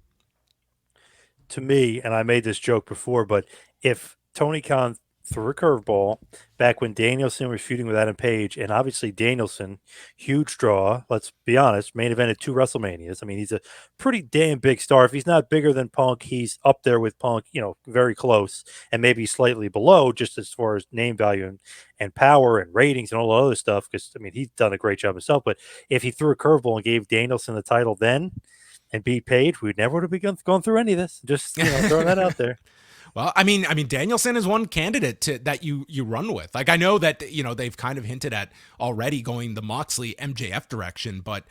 To me, and I made this joke before, but if Tony Khan threw a curveball back when Danielson was feuding with Adam Page, and obviously Danielson, huge draw, let's be honest, main evented 2 WrestleManias. I mean, he's a pretty damn big star. If he's not bigger than Punk, he's up there with Punk, very close, and maybe slightly below, just as far as name value and power and ratings and all the other stuff. Because, I mean, he's done a great job himself. But if he threw a curveball and gave Danielson the title then, and beat Page, we never would have begun going through any of this. Just throwing that out there. Well, I mean, Danielson is one candidate that you run with. Like I know that they've kind of hinted at already going the Moxley MJF direction, but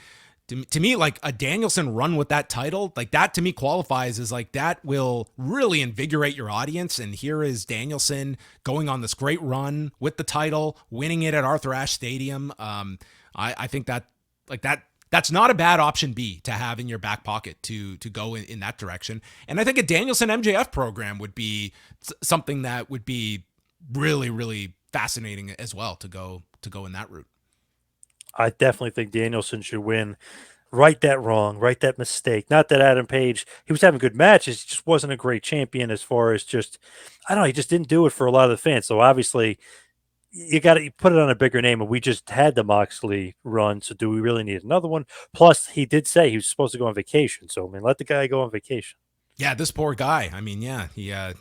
to me, like a Danielson run with that title, like that to me qualifies as like that will really invigorate your audience. And here is Danielson going on this great run with the title, winning it at Arthur Ashe Stadium. I think that like that that's not a bad option B to have in your back pocket to go in that direction. And I think a Danielson MJF program would be something that would be really, really fascinating as well to go in that route. I definitely think Danielson should win. Right that wrong, right that mistake. Not that Adam Page, he was having good matches, he just wasn't a great champion as far as just, I don't know, he just didn't do it for a lot of the fans. So obviously, you got to put it on a bigger name, and we just had the Moxley run. So do we really need another one? Plus, he did say he was supposed to go on vacation. So I mean, let the guy go on vacation. Yeah, this poor guy. I mean, yeah, he, and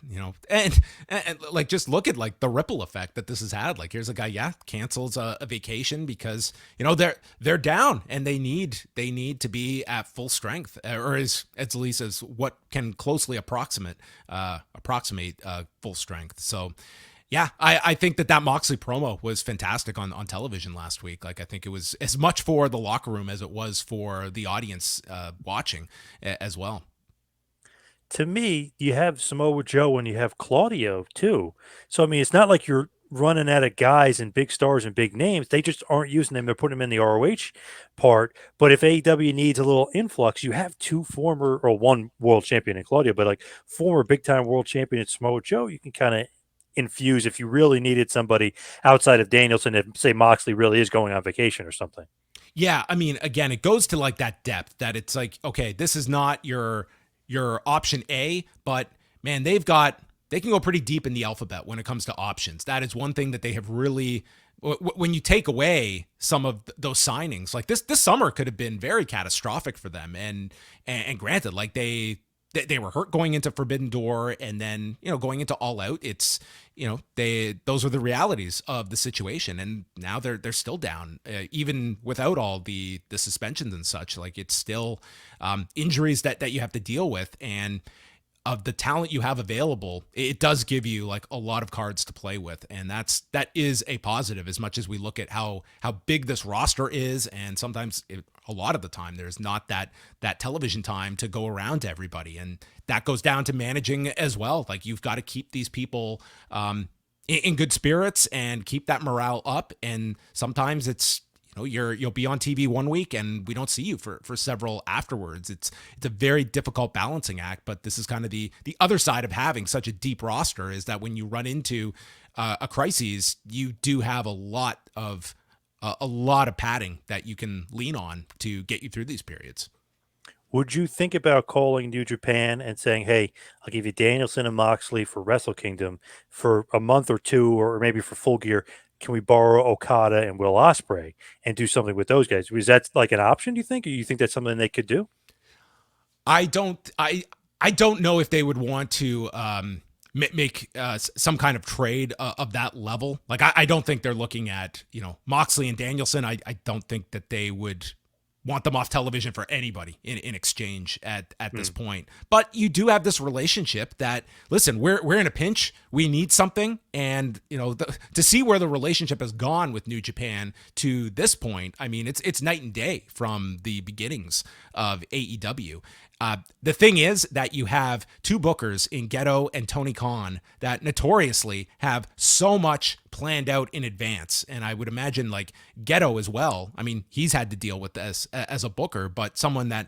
like just look at like the ripple effect that this has had. Like, here's a guy, yeah, cancels a vacation because they're down and they need to be at full strength, or as at least as what can closely approximate full strength. So, yeah, I think that Moxley promo was fantastic on television last week. Like, I think it was as much for the locker room as it was for the audience watching as well. To me, you have Samoa Joe and you have Claudio too. So I mean, it's not like you're running out of guys and big stars and big names. They just aren't using them. They're putting them in the ROH part. But if AEW needs a little influx, you have two former or one world champion in Claudio, but like former big time world champion in Samoa Joe, you can kind of infuse if you really needed somebody outside of Danielson, if say Moxley really is going on vacation or something. Yeah, I mean, again, it goes to like that depth that it's like, okay, this is not your option A, but man, they can go pretty deep in the alphabet when it comes to options. That is one thing that they have really when you take away some of those signings, like this summer could have been very catastrophic for them. And granted, like they were hurt going into Forbidden Door, and then going into All Out. It's those are the realities of the situation, and now they're still down, even without all the suspensions and such. Like it's still injuries that you have to deal with, and of the talent you have available, it does give you like a lot of cards to play with, and that is a positive. As much as we look at how big this roster is, and sometimes a lot of the time there's not that television time to go around to everybody, and that goes down to managing as well. Like you've got to keep these people in good spirits and keep that morale up, and sometimes it's you'll be on TV one week and we don't see you for several afterwards. It's a very difficult balancing act, but this is kind of the other side of having such a deep roster, is that when you run into a crisis, you do have a lot of padding that you can lean on to get you through these periods. Would you think about calling New Japan and saying, "Hey, I'll give you Danielson and Moxley for Wrestle Kingdom for a month or two, or maybe for Full Gear? Can we borrow Okada and Will Ospreay and do something with those guys?" Was that like an option? Do you think, or you think that's something they could do? I don't know if they would want to make some kind of trade of that level. Like I don't think they're looking at Moxley and Danielson. I don't think that they would want them off television for anybody in exchange at this point. But you do have this relationship that, listen, we're in a pinch. We need something. And, to see where the relationship has gone with New Japan to this point, I mean, it's night and day from the beginnings of AEW. The thing is that you have two bookers in Geto and Tony Khan that notoriously have so much planned out in advance. And I would imagine like Geto as well. I mean, he's had to deal with this as a booker, but someone that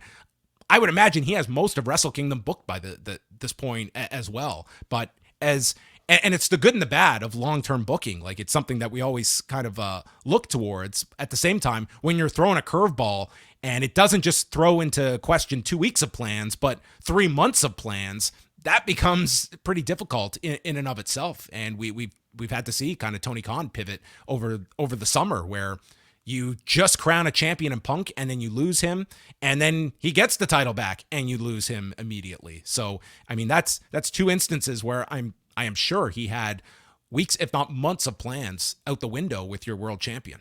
I would imagine he has most of Wrestle Kingdom booked by this point as well. But and it's the good and the bad of long-term booking. Like it's something that we always kind of look towards. At the same time, when you're throwing a curveball and it doesn't just throw into question 2 weeks of plans, but 3 months of plans, that becomes pretty difficult in and of itself. And we've had to see kind of Tony Khan pivot over the summer where you just crown a champion in Punk and then you lose him and then he gets the title back and you lose him immediately. So, I mean, that's two instances where I am sure he had weeks, if not months of plans out the window with your world champion.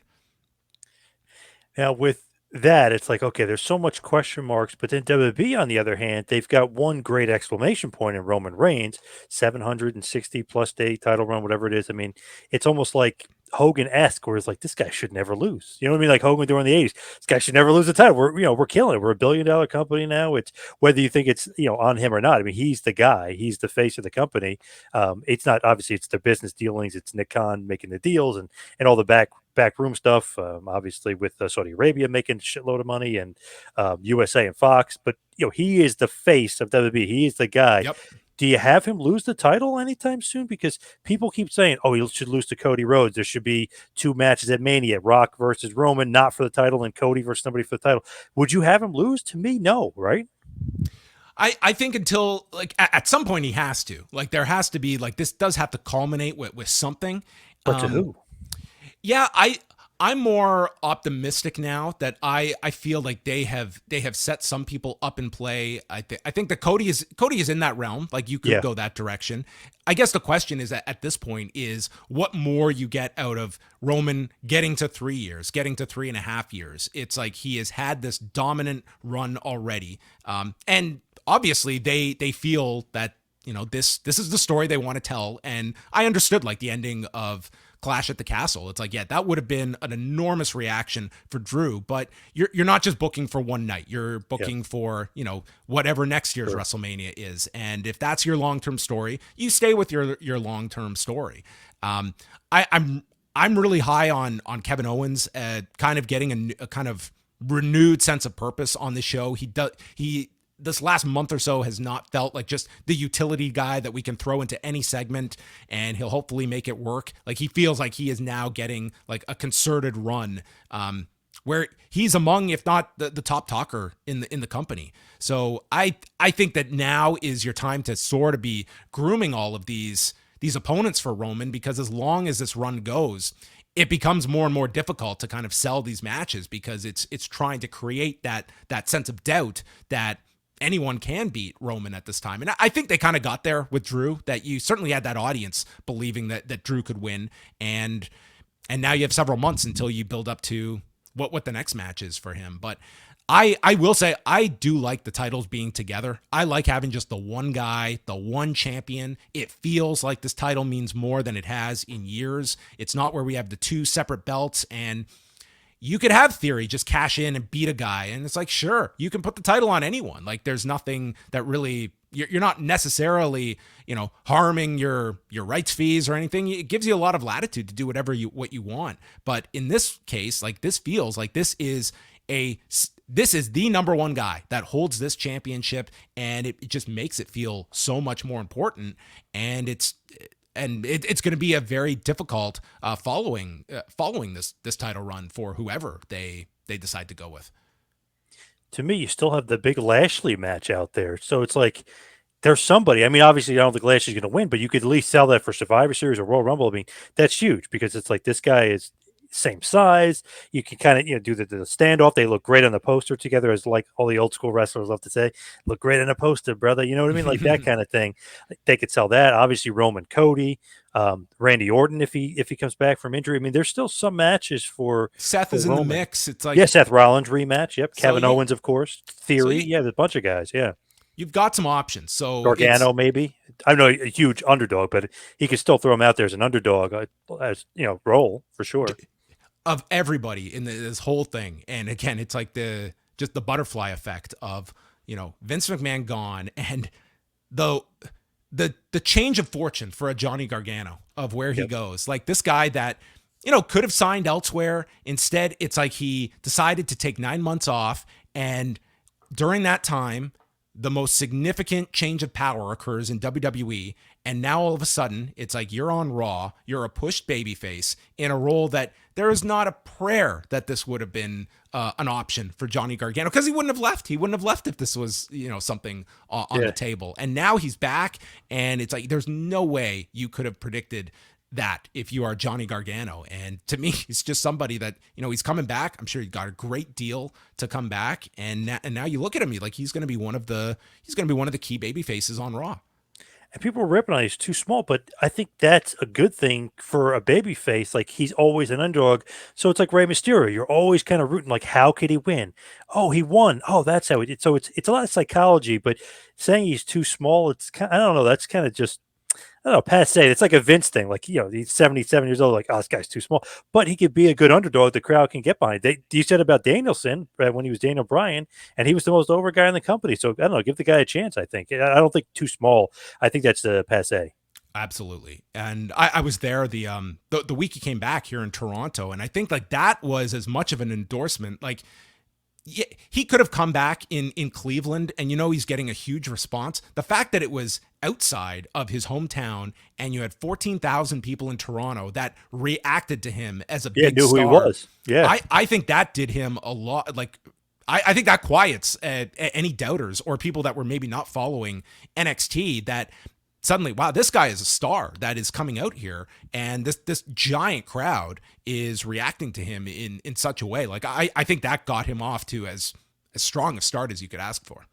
Now, with that, it's like, okay, there's so much question marks, but then WWE, on the other hand, they've got one great exclamation point in Roman Reigns, 760 plus day title run, whatever it is. I mean, it's almost like Hogan-esque, where it's like, this guy should never lose. You know what I mean? Like Hogan during the 80s, this guy should never lose a title. We're killing it. We're $1 billion company now. It's whether you think it's, on him or not. I mean, he's the guy. He's the face of the company. It's not, obviously, it's their business dealings. It's Nick Khan making the deals and all the backroom stuff, obviously with Saudi Arabia making a shitload of money and USA and Fox. But, he is the face of WWE. He is the guy. Yep. Do you have him lose the title anytime soon? Because people keep saying, oh, he should lose to Cody Rhodes. There should be 2 matches at Mania, Rock versus Roman, not for the title, and Cody versus somebody for the title. Would you have him lose? To me, no, right? I think until like at some point he has to. Like there has to be like this does have to culminate with something. But to who? Yeah, I'm more optimistic now that I feel like they have set some people up in play. I think that Cody is in that realm. Like you could go that direction. I guess the question is at this point is what more you get out of Roman getting to 3 years, getting to 3.5 years. It's like he has had this dominant run already, and obviously they feel that this is the story they want to tell. And I understood like the ending of Clash at the Castle. It's like, yeah, that would have been an enormous reaction for Drew, but you're not just booking for one night. You're booking for, whatever next year's WrestleMania is. And if that's your long-term story, you stay with your long-term story. I'm really high on Kevin Owens, kind of getting a kind of renewed sense of purpose on the show. He this last month or so has not felt like just the utility guy that we can throw into any segment and he'll hopefully make it work. Like he feels like he is now getting like a concerted run, where he's among, if not the top talker in the company. So I think that now is your time to sort of be grooming all of these opponents for Roman, because as long as this run goes, it becomes more and more difficult to kind of sell these matches because it's trying to create that sense of doubt that anyone can beat Roman at this time. And I think they kind of got there with Drew, that you certainly had that audience believing that Drew could win. And now you have several months until you build up to what the next match is for him. But I will say I do like the titles being together. I like having just the one guy, the one champion. It feels like this title means more than it has in years. It's not where we have the 2 separate belts, and you could have Theory just cash in and beat a guy. And it's like, sure, you can put the title on anyone. Like there's nothing that really, you're not necessarily, harming your rights fees or anything. It gives you a lot of latitude to do what you want. But in this case, like this feels like this is the number one guy that holds this championship, and it just makes it feel so much more important. And it's going to be a very difficult following this title run for whoever they decide to go with. To me, you still have the big Lashley match out there. So it's like there's somebody. I mean, obviously, I don't think Lashley's going to win, but you could at least sell that for Survivor Series or Royal Rumble. I mean, that's huge because it's like this guy is same size. You can kind of do the standoff. They look great on the poster together, as like all the old school wrestlers love to say. Look great on a poster, brother. You know what I mean? Like that kind of thing. Like, they could sell that. Obviously, Roman Cody, Randy Orton if he comes back from injury. I mean, there's still some matches Seth for is in the Roman. mix. It's Yeah, like Seth Rollins rematch. Yep, so Kevin you Owens, of course. so Theory. you Yeah, there's a bunch of guys. Yeah, you've got some options. So it's Gargano maybe. I know a huge underdog, but he could still throw him out there as an underdog, as role for sure. of everybody in this whole thing. And again, it's like the just the butterfly effect of, Vince McMahon gone and the the change of fortune for a Johnny Gargano of where he Yep. goes. Like this guy that, could have signed elsewhere. Instead, it's like he decided to take 9 months off, and during that time, the most significant change of power occurs in WWE. And now all of a sudden, it's like you're on Raw, you're a pushed babyface in a role that there is not a prayer that this would have been an option for Johnny Gargano, because he wouldn't have left. He wouldn't have left if this was, something on Yeah. the table. And now he's back, and it's like there's no way you could have predicted that if you are Johnny Gargano. And to me, he's just somebody that, he's coming back. I'm sure he got a great deal to come back. And now you look at him, like he's going to be one of the key baby faces on Raw. And people were ripping on he's too small, but I think that's a good thing for a baby face. Like he's always an underdog. So it's like Rey Mysterio. You're always kind of rooting, like, how could he win? Oh, he won. Oh, that's how he did. So it's a lot of psychology, but saying he's too small, it's kind I don't know, that's kind of just I don't know, passe. It's like a Vince thing. Like, he's 77 years old. Like, oh, this guy's too small. But he could be a good underdog the crowd can get behind. You said about Danielson when he was Daniel Bryan, and he was the most over guy in the company. So, I don't know, give the guy a chance, I think. I don't think too small. I think that's passe. Absolutely. And I was there the week he came back here in Toronto, and I think like that was as much of an endorsement. Like, yeah, he could have come back in Cleveland, and he's getting a huge response. The fact that it was outside of his hometown and you had 14,000 people in Toronto that reacted to him as a Yeah, big knew who he star, was. Yeah. I think that did him a lot. Like, I think that quiets any doubters or people that were maybe not following NXT, that suddenly, wow, this guy is a star that is coming out here, and this giant crowd is reacting to him in such a way. Like I think that got him off to as strong a start as you could ask for.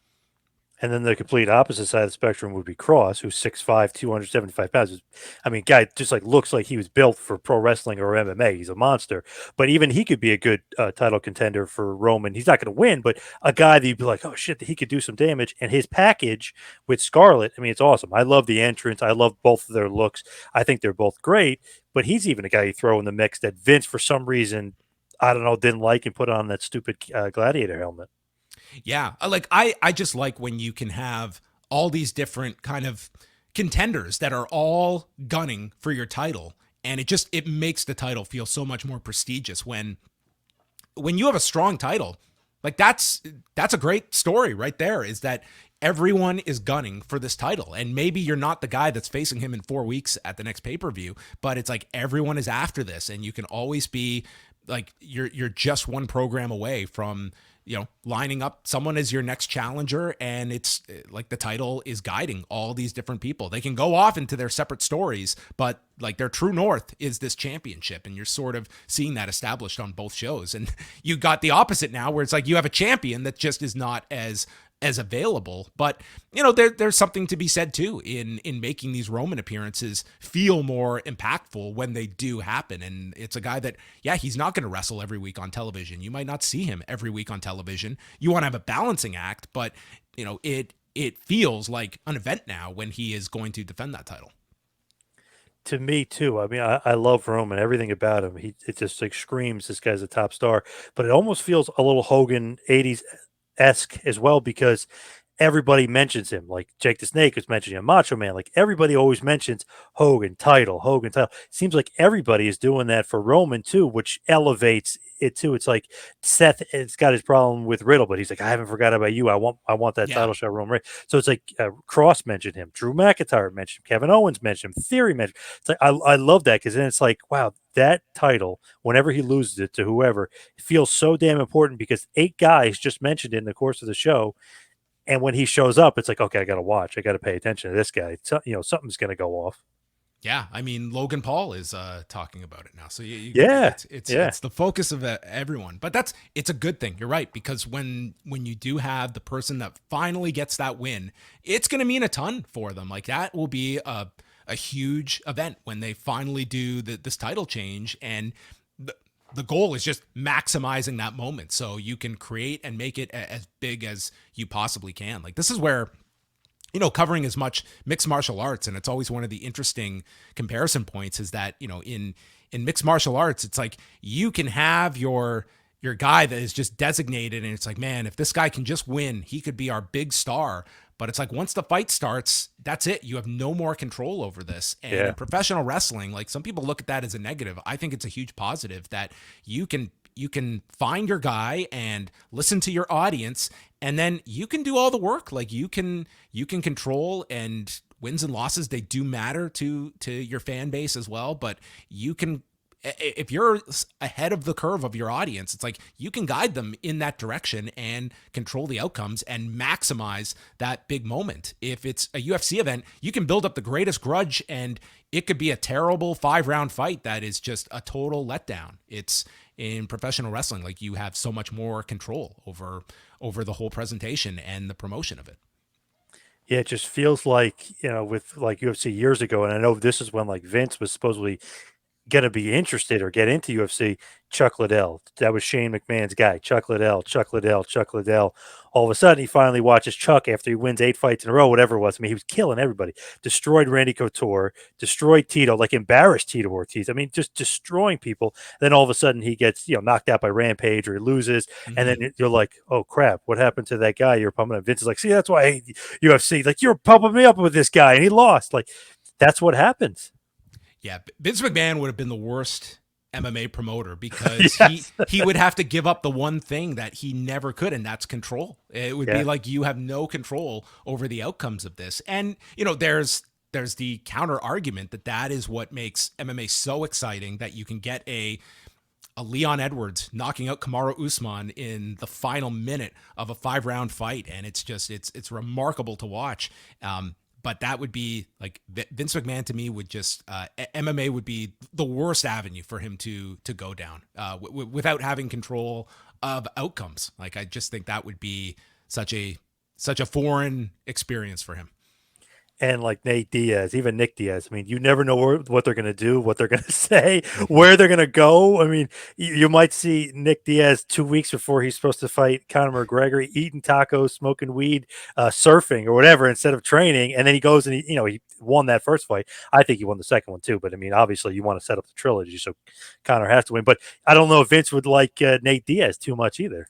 And then the complete opposite side of the spectrum would be Cross, who's 6'5", 275 pounds. I mean, guy just like looks like he was built for pro wrestling or MMA. He's a monster. But even he could be a good title contender for Roman. He's not going to win, but a guy that you'd be like, oh shit, he could do some damage. And his package with Scarlett, I mean, it's awesome. I love the entrance. I love both of their looks. I think they're both great. But he's even a guy you throw in the mix that Vince, for some reason, I don't know, didn't like and put on that stupid gladiator helmet. Yeah, I just like when you can have all these different kind of contenders that are all gunning for your title, and it makes the title feel so much more prestigious when you have a strong title. Like that's a great story right there, is that everyone is gunning for this title, and maybe you're not the guy that's facing him in 4 weeks at the next pay-per-view, but it's like everyone is after this, and you can always be like you're just one program away from lining up someone as your next challenger, and it's like the title is guiding all these different people. They can go off into their separate stories, but like their true north is this championship, and you're sort of seeing that established on both shows. And you got the opposite now, where it's like you have a champion that just is not as available. But there's something to be said too in making these Roman appearances feel more impactful when they do happen. And it's a guy that, yeah, he's not going to wrestle every week on television. You might not see him every week on television. You want to have a balancing act, but it feels like an event now when he is going to defend that title. To me too. I mean, I love Roman, everything about him. It just like screams this guy's a top star. But it almost feels a little Hogan 80s esque as well, because everybody mentions him. Like Jake the Snake was mentioning him, Macho Man. Like everybody always mentions Hogan title, Hogan title. Seems like everybody is doing that for Roman too, which elevates it too. It's like Seth has got his problem with Riddle, but he's like, I haven't forgot about you. I want that Yeah. title shot, Roman Reigns. So it's like Cross mentioned him, Drew McIntyre mentioned him, Kevin Owens mentioned him, Theory mentioned. It's like I love that, because then it's like, wow, that title, whenever he loses it to whoever, it feels so damn important, because 8 guys just mentioned it in the course of the show. And when he shows up, it's like, okay, I got to watch. I got to pay attention to this guy. So, something's going to go off. Yeah, I mean Logan Paul is talking about it now, so Yeah, yeah, it's the focus of everyone. But it's a good thing. You're right, because when you do have the person that finally gets that win, it's going to mean a ton for them. Like that will be a huge event when they finally do this title change, and the goal is just maximizing that moment so you can create and make it as big as you possibly can. Like this is where, covering as much mixed martial arts, and it's always one of the interesting comparison points is that, in mixed martial arts, it's like you can have your guy that is just designated, and it's like, man, if this guy can just win, he could be our big star. But it's like once the fight starts, that's it. You have no more control over this. And yeah. in professional wrestling, like some people look at that as a negative. I think it's a huge positive that you can find your guy and listen to your audience, and then you can do all the work. Like you can control, and wins and losses, they do matter to your fan base as well, but you can, if you're ahead of the curve of your audience, it's like you can guide them in that direction and control the outcomes and maximize that big moment. If it's a UFC event, you can build up the greatest grudge, and it could be a terrible 5-round fight that is just a total letdown. It's in professional wrestling, like you have so much more control over the whole presentation and the promotion of it. Yeah, it just feels like, with like UFC years ago, and I know this is when like Vince was supposedly gonna be interested or get into UFC. Chuck Liddell, that was Shane McMahon's guy. Chuck Liddell, Chuck Liddell, Chuck Liddell. All of a sudden, he finally watches Chuck after he wins 8 fights in a row, whatever it was. I mean, he was killing everybody. Destroyed Randy Couture, destroyed Tito, like embarrassed Tito Ortiz. I mean, just destroying people. Then all of a sudden, he gets knocked out by Rampage or he loses, and Mm-hmm. then you're like, oh crap, what happened to that guy you're pumping up? Vince is like, see, that's why I hate UFC. Like you're pumping me up with this guy, and he lost. Like that's what happens. Yeah, Vince McMahon would have been the worst MMA promoter because he Yes. he would have to give up the one thing that he never could, and that's control. It would be Yeah. like you have no control over the outcomes of this. And there's the counter argument that is what makes MMA so exciting, that you can get a Leon Edwards knocking out Kamaru Usman in the final minute of a 5-round fight, and it's remarkable to watch. But that would be like Vince McMahon to me would just MMA would be the worst avenue for him to go down without having control of outcomes. Like I just think that would be such a foreign experience for him. And like Nate Diaz, even Nick Diaz. I mean, you never know what they're going to do, what they're going to say, where they're going to go. I mean, you might see Nick Diaz 2 weeks before he's supposed to fight Conor McGregor, eating tacos, smoking weed, surfing or whatever instead of training. And then he goes and he won that first fight. I think he won the second one too. But I mean, obviously you want to set up the trilogy, so Conor has to win. But I don't know if Vince would like Nate Diaz too much either.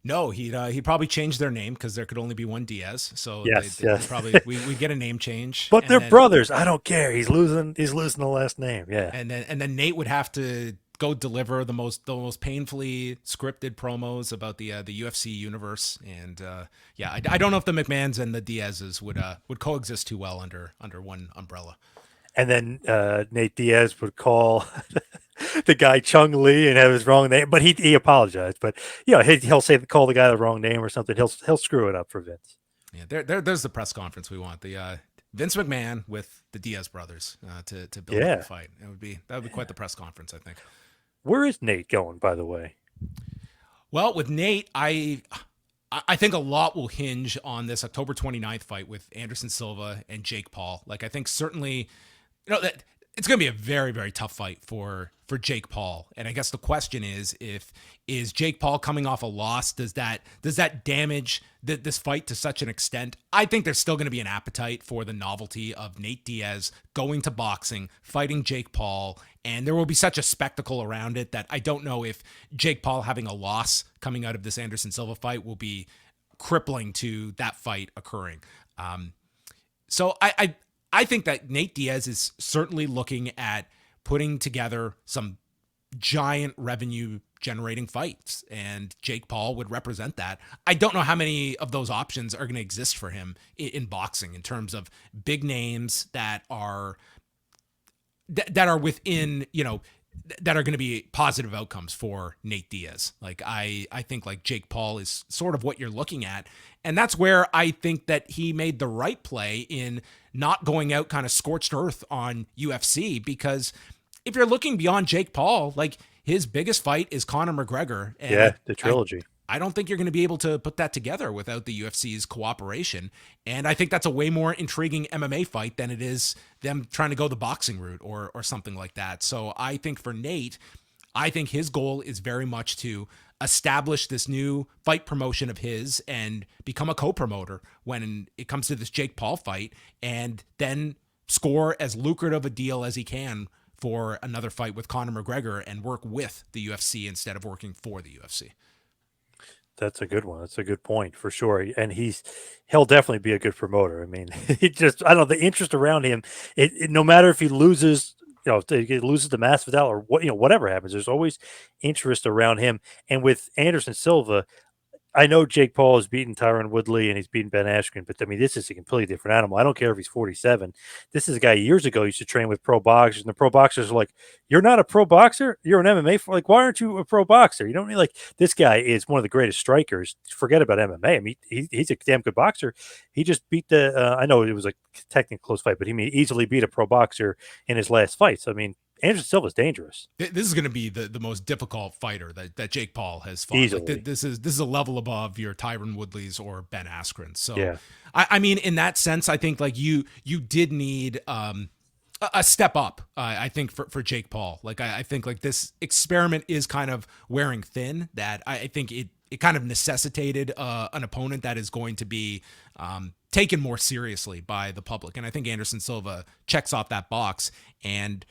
No, he probably changed their name because there could only be one Diaz. So Yes, they yes. probably we get a name change, But and they're then brothers. I don't care. He's losing. He's losing the last name. Yeah. and then Nate would have to go deliver the most painfully scripted promos about the UFC universe. And yeah, I don't know if the McMahons and the Diaz's would coexist too well under one umbrella. And then Nate Diaz would call the guy Chung Lee and have his wrong name, but he apologized. But he'll say call the guy the wrong name or something. He'll screw it up for Vince. Yeah, there's the press conference we want. The Vince McMahon with the Diaz brothers to build up Yeah. the fight. That would be quite the press conference, I think. Where is Nate going, by the way? Well, with Nate, I think a lot will hinge on this October 29th fight with Anderson Silva and Jake Paul. Like I think certainly, that it's going to be a very, very tough fight for Jake Paul. And I guess the question is Jake Paul coming off a loss, does that damage this fight to such an extent? I think there's still going to be an appetite for the novelty of Nate Diaz going to boxing, fighting Jake Paul, and there will be such a spectacle around it that I don't know if Jake Paul having a loss coming out of this Anderson Silva fight will be crippling to that fight occurring. So I think that Nate Diaz is certainly looking at putting together some giant revenue generating fights, and Jake Paul would represent that. I don't know how many of those options are going to exist for him in boxing in terms of big names that are within, that are going to be positive outcomes for Nate Diaz. Like I think like Jake Paul is sort of what you're looking at. And that's where I think that he made the right play in not going out kind of scorched earth on UFC, because if you're looking beyond Jake Paul, like his biggest fight is Conor McGregor, and Yeah, the trilogy. I don't think you're going to be able to put that together without the UFC's cooperation. And I think that's a way more intriguing MMA fight than it is them trying to go the boxing route or something like that. So I think for Nate, I think his goal is very much to establish this new fight promotion of his and become a co-promoter when it comes to this Jake Paul fight, and then score as lucrative a deal as he can for another fight with Conor McGregor and work with the UFC instead of working for the UFC. That's a good one. That's a good point for sure. And he'll definitely be a good promoter. I mean, he just I don't know the interest around him. No matter if he loses, if he loses to Masvidal or what, whatever happens, there's always interest around him. And with Anderson Silva, I know Jake Paul has beaten Tyron Woodley and he's beaten Ben Askren, but I mean, this is a completely different animal. I don't care if he's 47. This is a guy years ago used to train with pro boxers, and the pro boxers are like, "You're not a pro boxer. You're an MMA. Like, why aren't you a pro boxer? You don't really like this guy is one of the greatest strikers. Forget about MMA. I mean, he's a damn good boxer. He just beat the. I know it was a technically close fight, but he easily beat a pro boxer in his last fight. So I mean, Anderson Silva's dangerous. This is going to be the most difficult fighter that Jake Paul has fought. Easily. Like this is a level above your Tyron Woodleys or Ben Askren. So Yeah. I mean, in that sense, I think like you did need a step up. I think for Jake Paul. Like I think like this experiment is kind of wearing thin. That I think it kind of necessitated an opponent that is going to be taken more seriously by the public. And I think Anderson Silva checks off that box. And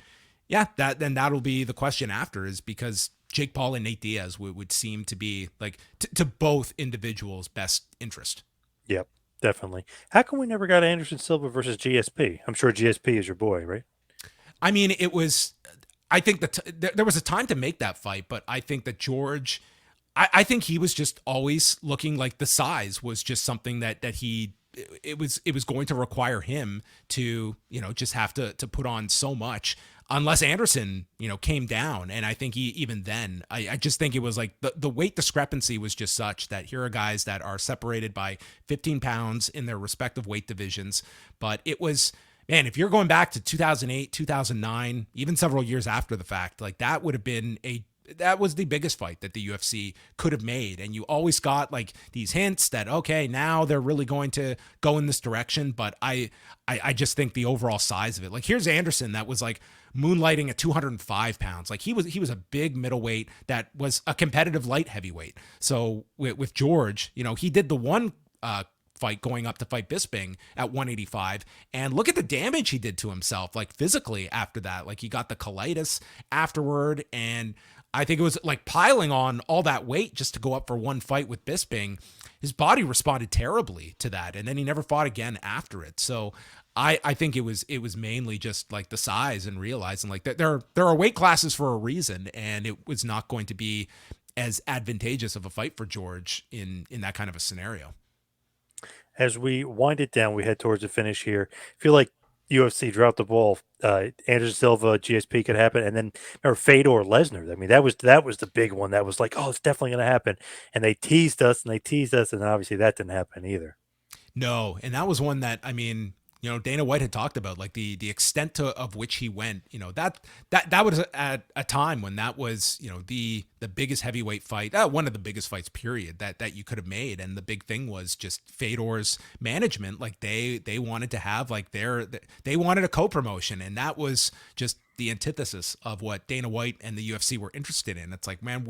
yeah, that'll be the question after, is because Jake Paul and Nate Diaz would seem to be like to both individuals' best interest. Yep, definitely. How come we never got Anderson Silva versus GSP? I'm sure GSP is your boy, right? I mean, it was. I think that there was a time to make that fight, but I think that George. I think he was just always looking like the size was just something that he. It was going to require him to just have to put on so much, unless Anderson, came down. And I think even then, I just think it was like the weight discrepancy was just such that here are guys that are separated by 15 pounds in their respective weight divisions. But it was, man, if you're going back to 2008, 2009, even several years after the fact, like that would have been that was the biggest fight that the UFC could have made. And you always got like these hints that, okay, now they're really going to go in this direction. But I just think the overall size of it, like here's Anderson that was like moonlighting at 205 pounds. Like he was a big middleweight that was a competitive light heavyweight. So with George, he did the one, fight going up to fight Bisping at 185, and look at the damage he did to himself, like physically after that. Like he got the colitis afterward, and I think it was like piling on all that weight just to go up for one fight with Bisping. His body responded terribly to that, and then he never fought again after it. So I think it was mainly just like the size and realizing like that there are weight classes for a reason, and it was not going to be as advantageous of a fight for George in that kind of a scenario. As we wind it down, we head towards the finish here. I feel like UFC dropped the ball. Anderson Silva, GSP could happen, and then remember Fedor Lesnar. I mean, that was the big one. That was like, oh, it's definitely going to happen. And they teased us, and they teased us, and obviously that didn't happen either. No, and that was one that I mean, Dana White had talked about like the extent of which he went. That was at a time when that was the biggest heavyweight fight, one of the biggest fights period that you could have made. And the big thing was just Fedor's management. Like they wanted to have like they wanted a co-promotion, and that was just the antithesis of what Dana White and the UFC were interested in. It's like, man,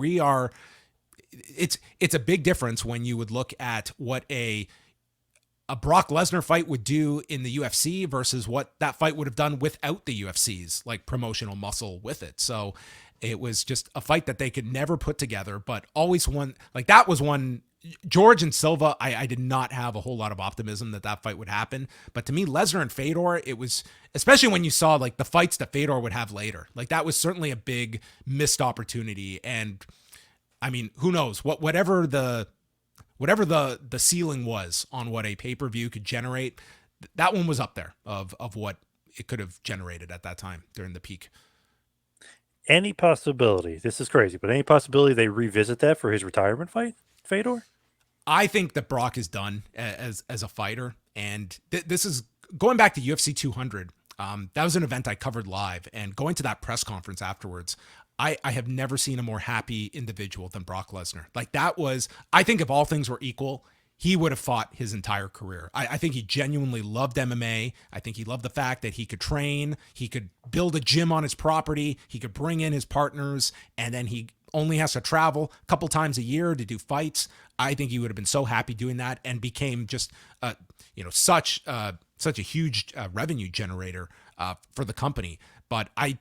it's a big difference when you would look at what a Brock Lesnar fight would do in the UFC versus what that fight would have done without the UFC's like promotional muscle with it. So it was just a fight that they could never put together, but always one like that was one. George and Silva, I did not have a whole lot of optimism that fight would happen. But to me, Lesnar and Fedor, it was, especially when you saw like the fights that Fedor would have later, like that was certainly a big missed opportunity. And I mean, who knows whatever the ceiling was on what a pay-per-view could generate, that one was up there of what it could have generated at that time during the peak. Any possibility? This is crazy, but any possibility they revisit that for his retirement fight, Fedor? I think that Brock is done as a fighter, and this is going back to UFC 200. That was an event I covered live, and going to that press conference afterwards, I have never seen a more happy individual than Brock Lesnar. Like that was, I think if all things were equal, he would have fought his entire career. I think he genuinely loved MMA. I think he loved the fact that he could train, he could build a gym on his property, he could bring in his partners, and then he only has to travel a couple times a year to do fights. I think he would have been so happy doing that and became just, such a huge revenue generator for the company. But I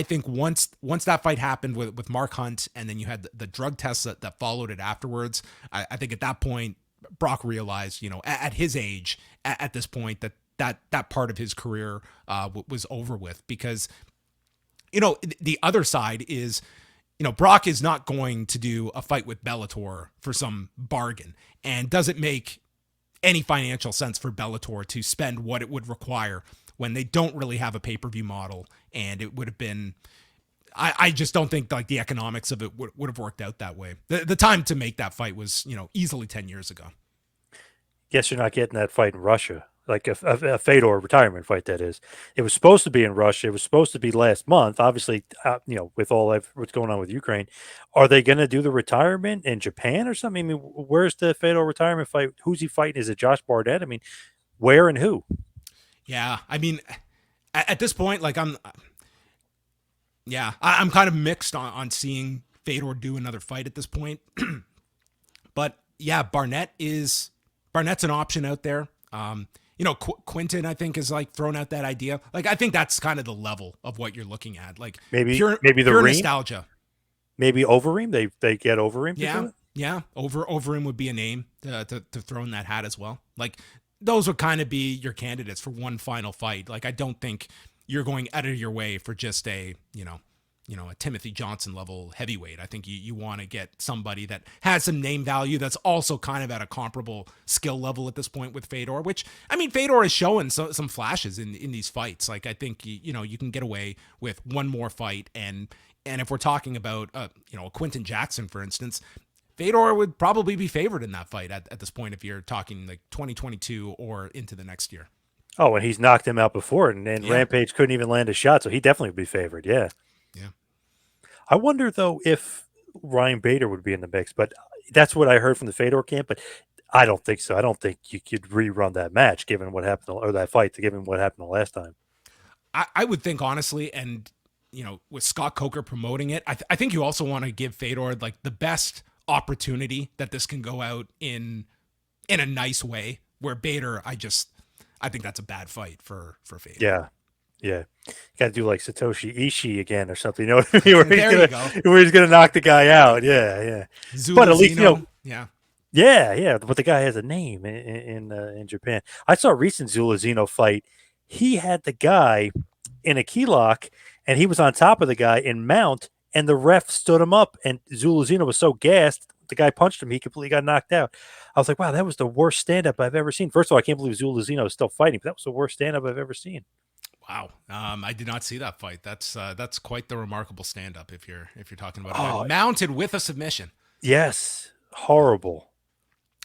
think once that fight happened with Mark Hunt, and then you had the drug tests that followed it afterwards, I think at that point Brock realized, at his age, at this point, that part of his career was over with. Because the other side is, Brock is not going to do a fight with Bellator for some bargain, and doesn't make any financial sense for Bellator to spend what it would require when they don't really have a pay-per-view model. And it would have been, I just don't think like the economics of it would have worked out that way. The time to make that fight was, easily 10 years ago. Guess you're not getting that fight in Russia, like a Fedor retirement fight. That is, it was supposed to be in Russia. It was supposed to be last month. Obviously, with what's going on with Ukraine, are they going to do the retirement in Japan or something? I mean, where's the Fedor retirement fight? Who's he fighting? Is it Josh Barnett? I mean, where and who? Yeah, I mean, at this point, like I'm kind of mixed on seeing Fedor do another fight at this point. But yeah, Barnett's an option out there. Quinton, I think, is like thrown out that idea. Like, I think that's kind of the level of what you're looking at. Like Maybe the pure Reem, nostalgia. maybe Overeem. They get Overeem to do Yeah, it. yeah. Overeem would be a name to throw in that hat as well. Like those would kind of be your candidates for one final fight. Like I don't think you're going out of your way for just a Timothy Johnson level heavyweight. I think you want to get somebody that has some name value that's also kind of at a comparable skill level at this point with Fedor, which, I mean, Fedor is showing some flashes in these fights. Like I think, you can get away with one more fight. And if we're talking about, a Quinton Jackson, for instance, Fedor would probably be favored in that fight at this point if you're talking like 2022 or into the next year. Oh, and he's knocked him out before, and Yeah. Rampage couldn't even land a shot, so he definitely would be favored. Yeah. Yeah. I wonder though if Ryan Bader would be in the mix, but that's what I heard from the Fedor camp. But I don't think so. I don't think you could rerun that match given what happened, or that fight, given what happened the last time. I would think honestly, and with Scott Coker promoting it, I think you also want to give Fedor like the best opportunity that this can go out in a nice way. Where Bader, I think that's a bad fight for Fedor. Yeah, yeah. Got to do like Satoshi Ishii again or something. You know what I mean? There you go. Where he's gonna knock the guy out. Yeah, yeah. But at least Zulazino, yeah. yeah, yeah. But the guy has a name in Japan. I saw a recent Zulazino fight. He had the guy in a key lock, and he was on top of the guy in mount, and the ref stood him up, and Zulazino was so gassed, the guy punched him, he completely got knocked out. I was like, wow, that was the worst stand-up I've ever seen. First of all, I can't believe Zulazino is still fighting, but that was the worst stand-up I've ever seen. Wow, I did not see that fight. That's quite the remarkable stand up if you're talking about Oh, it. Mounted with a submission. yes, horrible.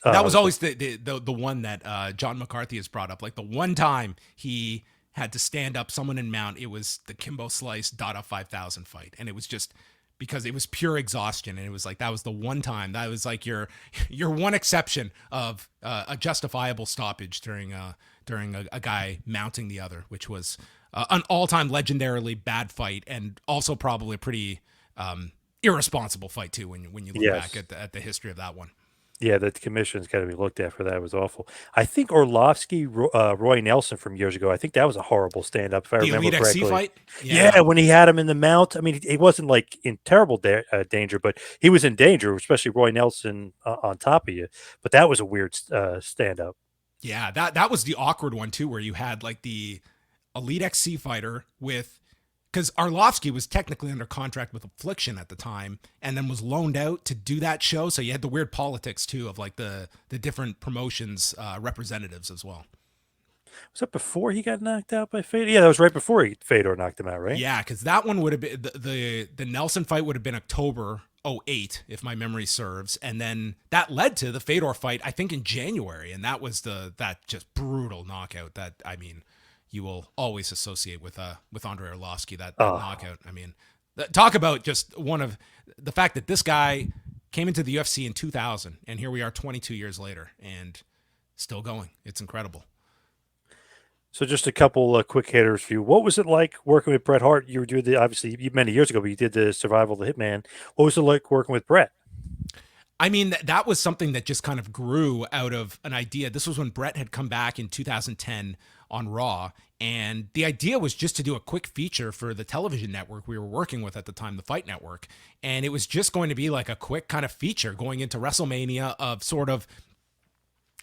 That was always the one that John McCarthy has brought up. Like the one time he had to stand up someone in mount, it was the Kimbo Slice Dada 5000 fight, and it was just because it was pure exhaustion, and it was like that was the one time that was like your one exception of a justifiable stoppage during a guy mounting the other, which was an all-time legendarily bad fight, and also probably a pretty irresponsible fight too when you look yes. back at the history of that one. Yeah, the commission's got to be looked at for that. It was awful. I think Orlovsky, Roy Nelson from years ago, I think that was a horrible stand-up, if I The remember Elite XC correctly. fight? Yeah, Yeah. when he had him in the mount. I mean, he wasn't like in terrible danger, but he was in danger, especially Roy Nelson on top of you. But that was a weird stand-up. Yeah, that was the awkward one too, where you had like the Elite XC fighter with because Arlovsky was technically under contract with Affliction at the time, and then was loaned out to do that show. So you had the weird politics too of like the different promotions representatives as well. Was that before he got knocked out by Fedor? Yeah, that was right before Fedor knocked him out, right? Yeah, because that one would have been the Nelson fight would have been October '08, if my memory serves, and then that led to the Fedor fight, I think in January, and that was that just brutal knockout that, I mean, you will always associate with Andrei Arlovsky, that Oh, knockout. I mean, talk about just one of the fact that this guy came into the UFC in 2000, and here we are 22 years later, and still going. It's incredible. so just a couple quick hitters for you. What was it like working with Bret Hart? You were doing the obviously many years ago, but you did the Survival of the Hitman. What was it like working with Bret? I mean, that was something that just kind of grew out of an idea. This was when Brett had come back in 2010 on Raw. And the idea was just to do a quick feature for the television network we were working with at the time, the Fight Network. And it was just going to be like a quick kind of feature going into WrestleMania of sort of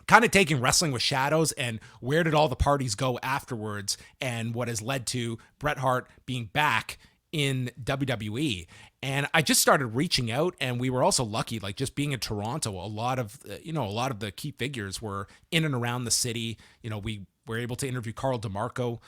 kind of taking wrestling with shadows and where did all the parties go afterwards, and what has led to Bret Hart being back in WWE. And I just started reaching out, and we were also lucky, like just being in Toronto, a lot of a lot of the key figures were in and around the city. We were able to interview Carl DeMarco,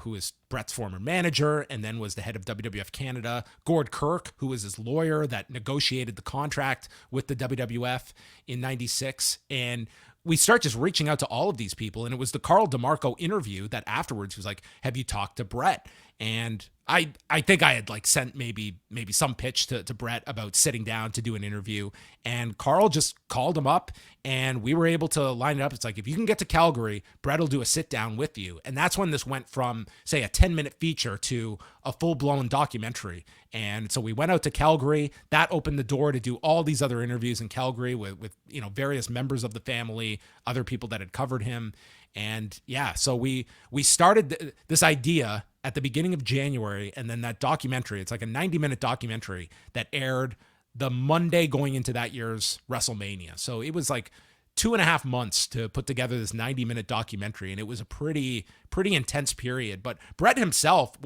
who is Bret's former manager and then was the head of WWF Canada. Gord Kirk, who was his lawyer that negotiated the contract with the WWF in '96. And we start just reaching out to all of these people. And it was the Carl DeMarco interview that afterwards he was like, have you talked to Bret? And I think I had like sent maybe some pitch to Bret about sitting down to do an interview. And Carl just called him up and we were able to line it up. It's like, if you can get to Calgary, Bret will do a sit down with you. And that's when this went from, say, a 10-minute feature to a full-blown documentary. And so we went out to Calgary. That opened the door to do all these other interviews in Calgary with various members of the family, other people that had covered him. And yeah, so we started this idea at the beginning of January, and then that documentary, it's like a 90-minute documentary that aired the Monday going into that year's WrestleMania. So it was like 2.5 months to put together this 90-minute documentary, and it was a pretty intense period. But Bret himself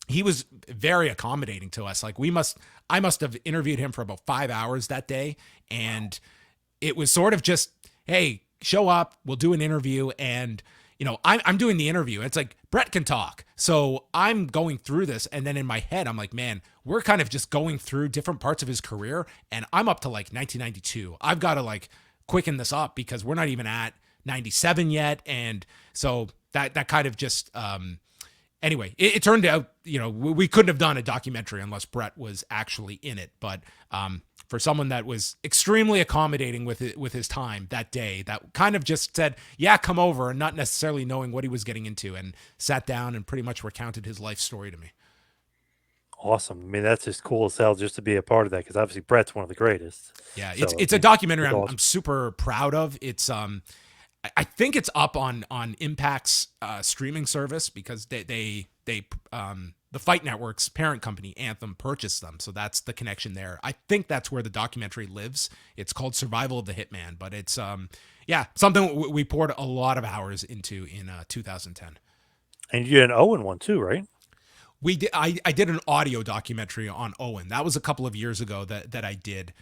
he was very accommodating to us. Like I must have interviewed him for about 5 hours that day, and it was sort of just, hey, show up, we'll do an interview. And I'm doing the interview. It's like Bret can talk. So I'm going through this. And then in my head, I'm like, man, we're kind of just going through different parts of his career. And I'm up to like 1992. I've got to like quicken this up because we're not even at 97 yet. And so that kind of just, anyway, it turned out, we couldn't have done a documentary unless Bret was actually in it. But for someone that was extremely accommodating with his time that day, that kind of just said, yeah, come over, and not necessarily knowing what he was getting into, and sat down and pretty much recounted his life story to me. Awesome. I mean, that's just cool as hell just to be a part of that because obviously Bret's one of the greatest. Yeah, So it's a documentary it's I'm awesome. super proud of. It's I think it's up on Impact's streaming service because they the Fight Network's parent company Anthem purchased them, so that's the connection there. I think that's where the documentary lives. It's called Survival of the Hitman, but it's something we poured a lot of hours into in 2010. And you did an Owen one too, right? We did. I did an audio documentary on Owen. That was a couple of years ago that I did.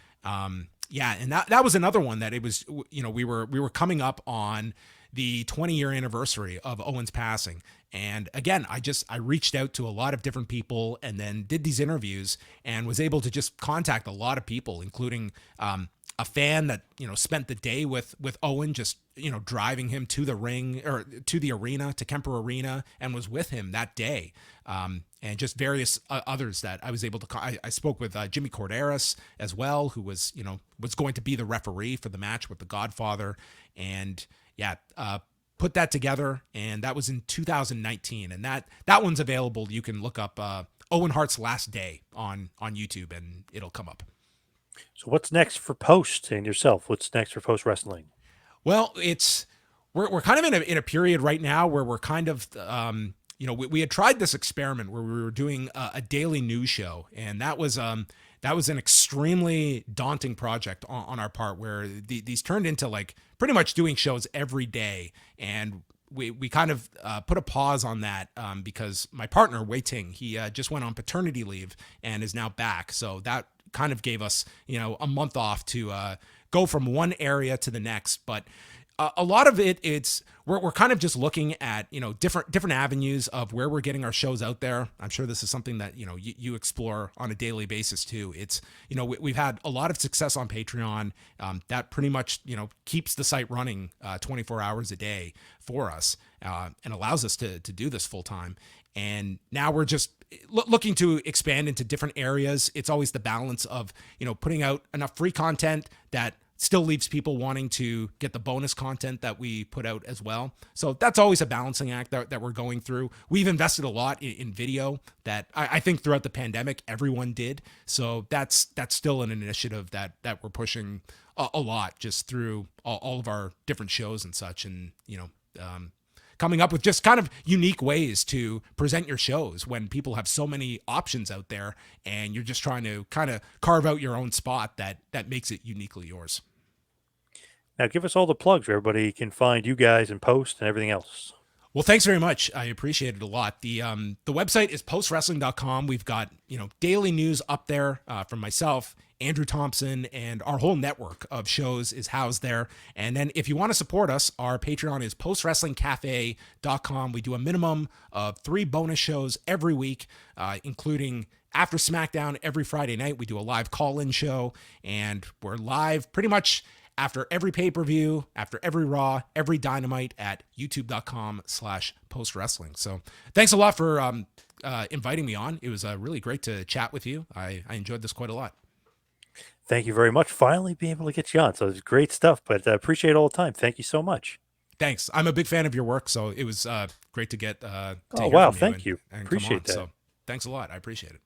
Yeah, and that was another one that it was. We were coming up on the 20-year anniversary of Owen's passing, and again, I reached out to a lot of different people, and then did these interviews, and was able to just contact a lot of people, including a fan that spent the day with Owen, just driving him to the ring or to the arena, to Kemper Arena, and was with him that day. And just various others that I was able to I spoke with Jimmy Corderas as well, who was was going to be the referee for the match with the Godfather, and yeah, put that together, and that was in 2019, and that one's available. You can look up Owen Hart's Last Day on YouTube, and it'll come up. So what's next for Post and yourself? What's next for Post Wrestling? Well, we're kind of in a period right now where we're kind of we had tried this experiment where we were doing a daily news show, and that was an extremely daunting project on our part, where these turned into like pretty much doing shows every day, and we kind of put a pause on that because my partner Wei Ting, he just went on paternity leave and is now back, so that kind of gave us a month off to go from one area to the next. But A lot of it's we're kind of just looking at different avenues of where we're getting our shows out there. I'm sure this is something that you explore on a daily basis too. It's we've had a lot of success on Patreon. That pretty much keeps the site running 24 hours a day for us, and allows us to do this full time. And now we're just looking to expand into different areas. It's always the balance of putting out enough free content that still leaves people wanting to get the bonus content that we put out as well. So that's always a balancing act that we're going through. We've invested a lot in video that I think throughout the pandemic, everyone did. So that's still an initiative that we're pushing a lot just through all of our different shows and such. And, coming up with just kind of unique ways to present your shows when people have so many options out there and you're just trying to kind of carve out your own spot that makes it uniquely yours. Now, give us all the plugs where everybody can find you guys and post and everything else. Well, thanks very much. I appreciate it a lot. The website is postwrestling.com. We've got daily news up there from myself, Andrew Thompson, and our whole network of shows is housed there. And then if you want to support us, our Patreon is postwrestlingcafe.com. We do a minimum of 3 bonus shows every week, including after SmackDown every Friday night. We do a live call-in show, and we're live pretty much after every pay-per-view, after every Raw, every Dynamite at youtube.com/postwrestling. So thanks a lot for inviting me on. It was really great to chat with you. I enjoyed this quite a lot. Thank you very much. Finally being able to get you on. So it's great stuff, but I appreciate it all the time. Thank you so much. Thanks. I'm a big fan of your work, so it was great to get to Oh, hear wow. from Thank you. and come Appreciate on. that. So thanks a lot. I appreciate it.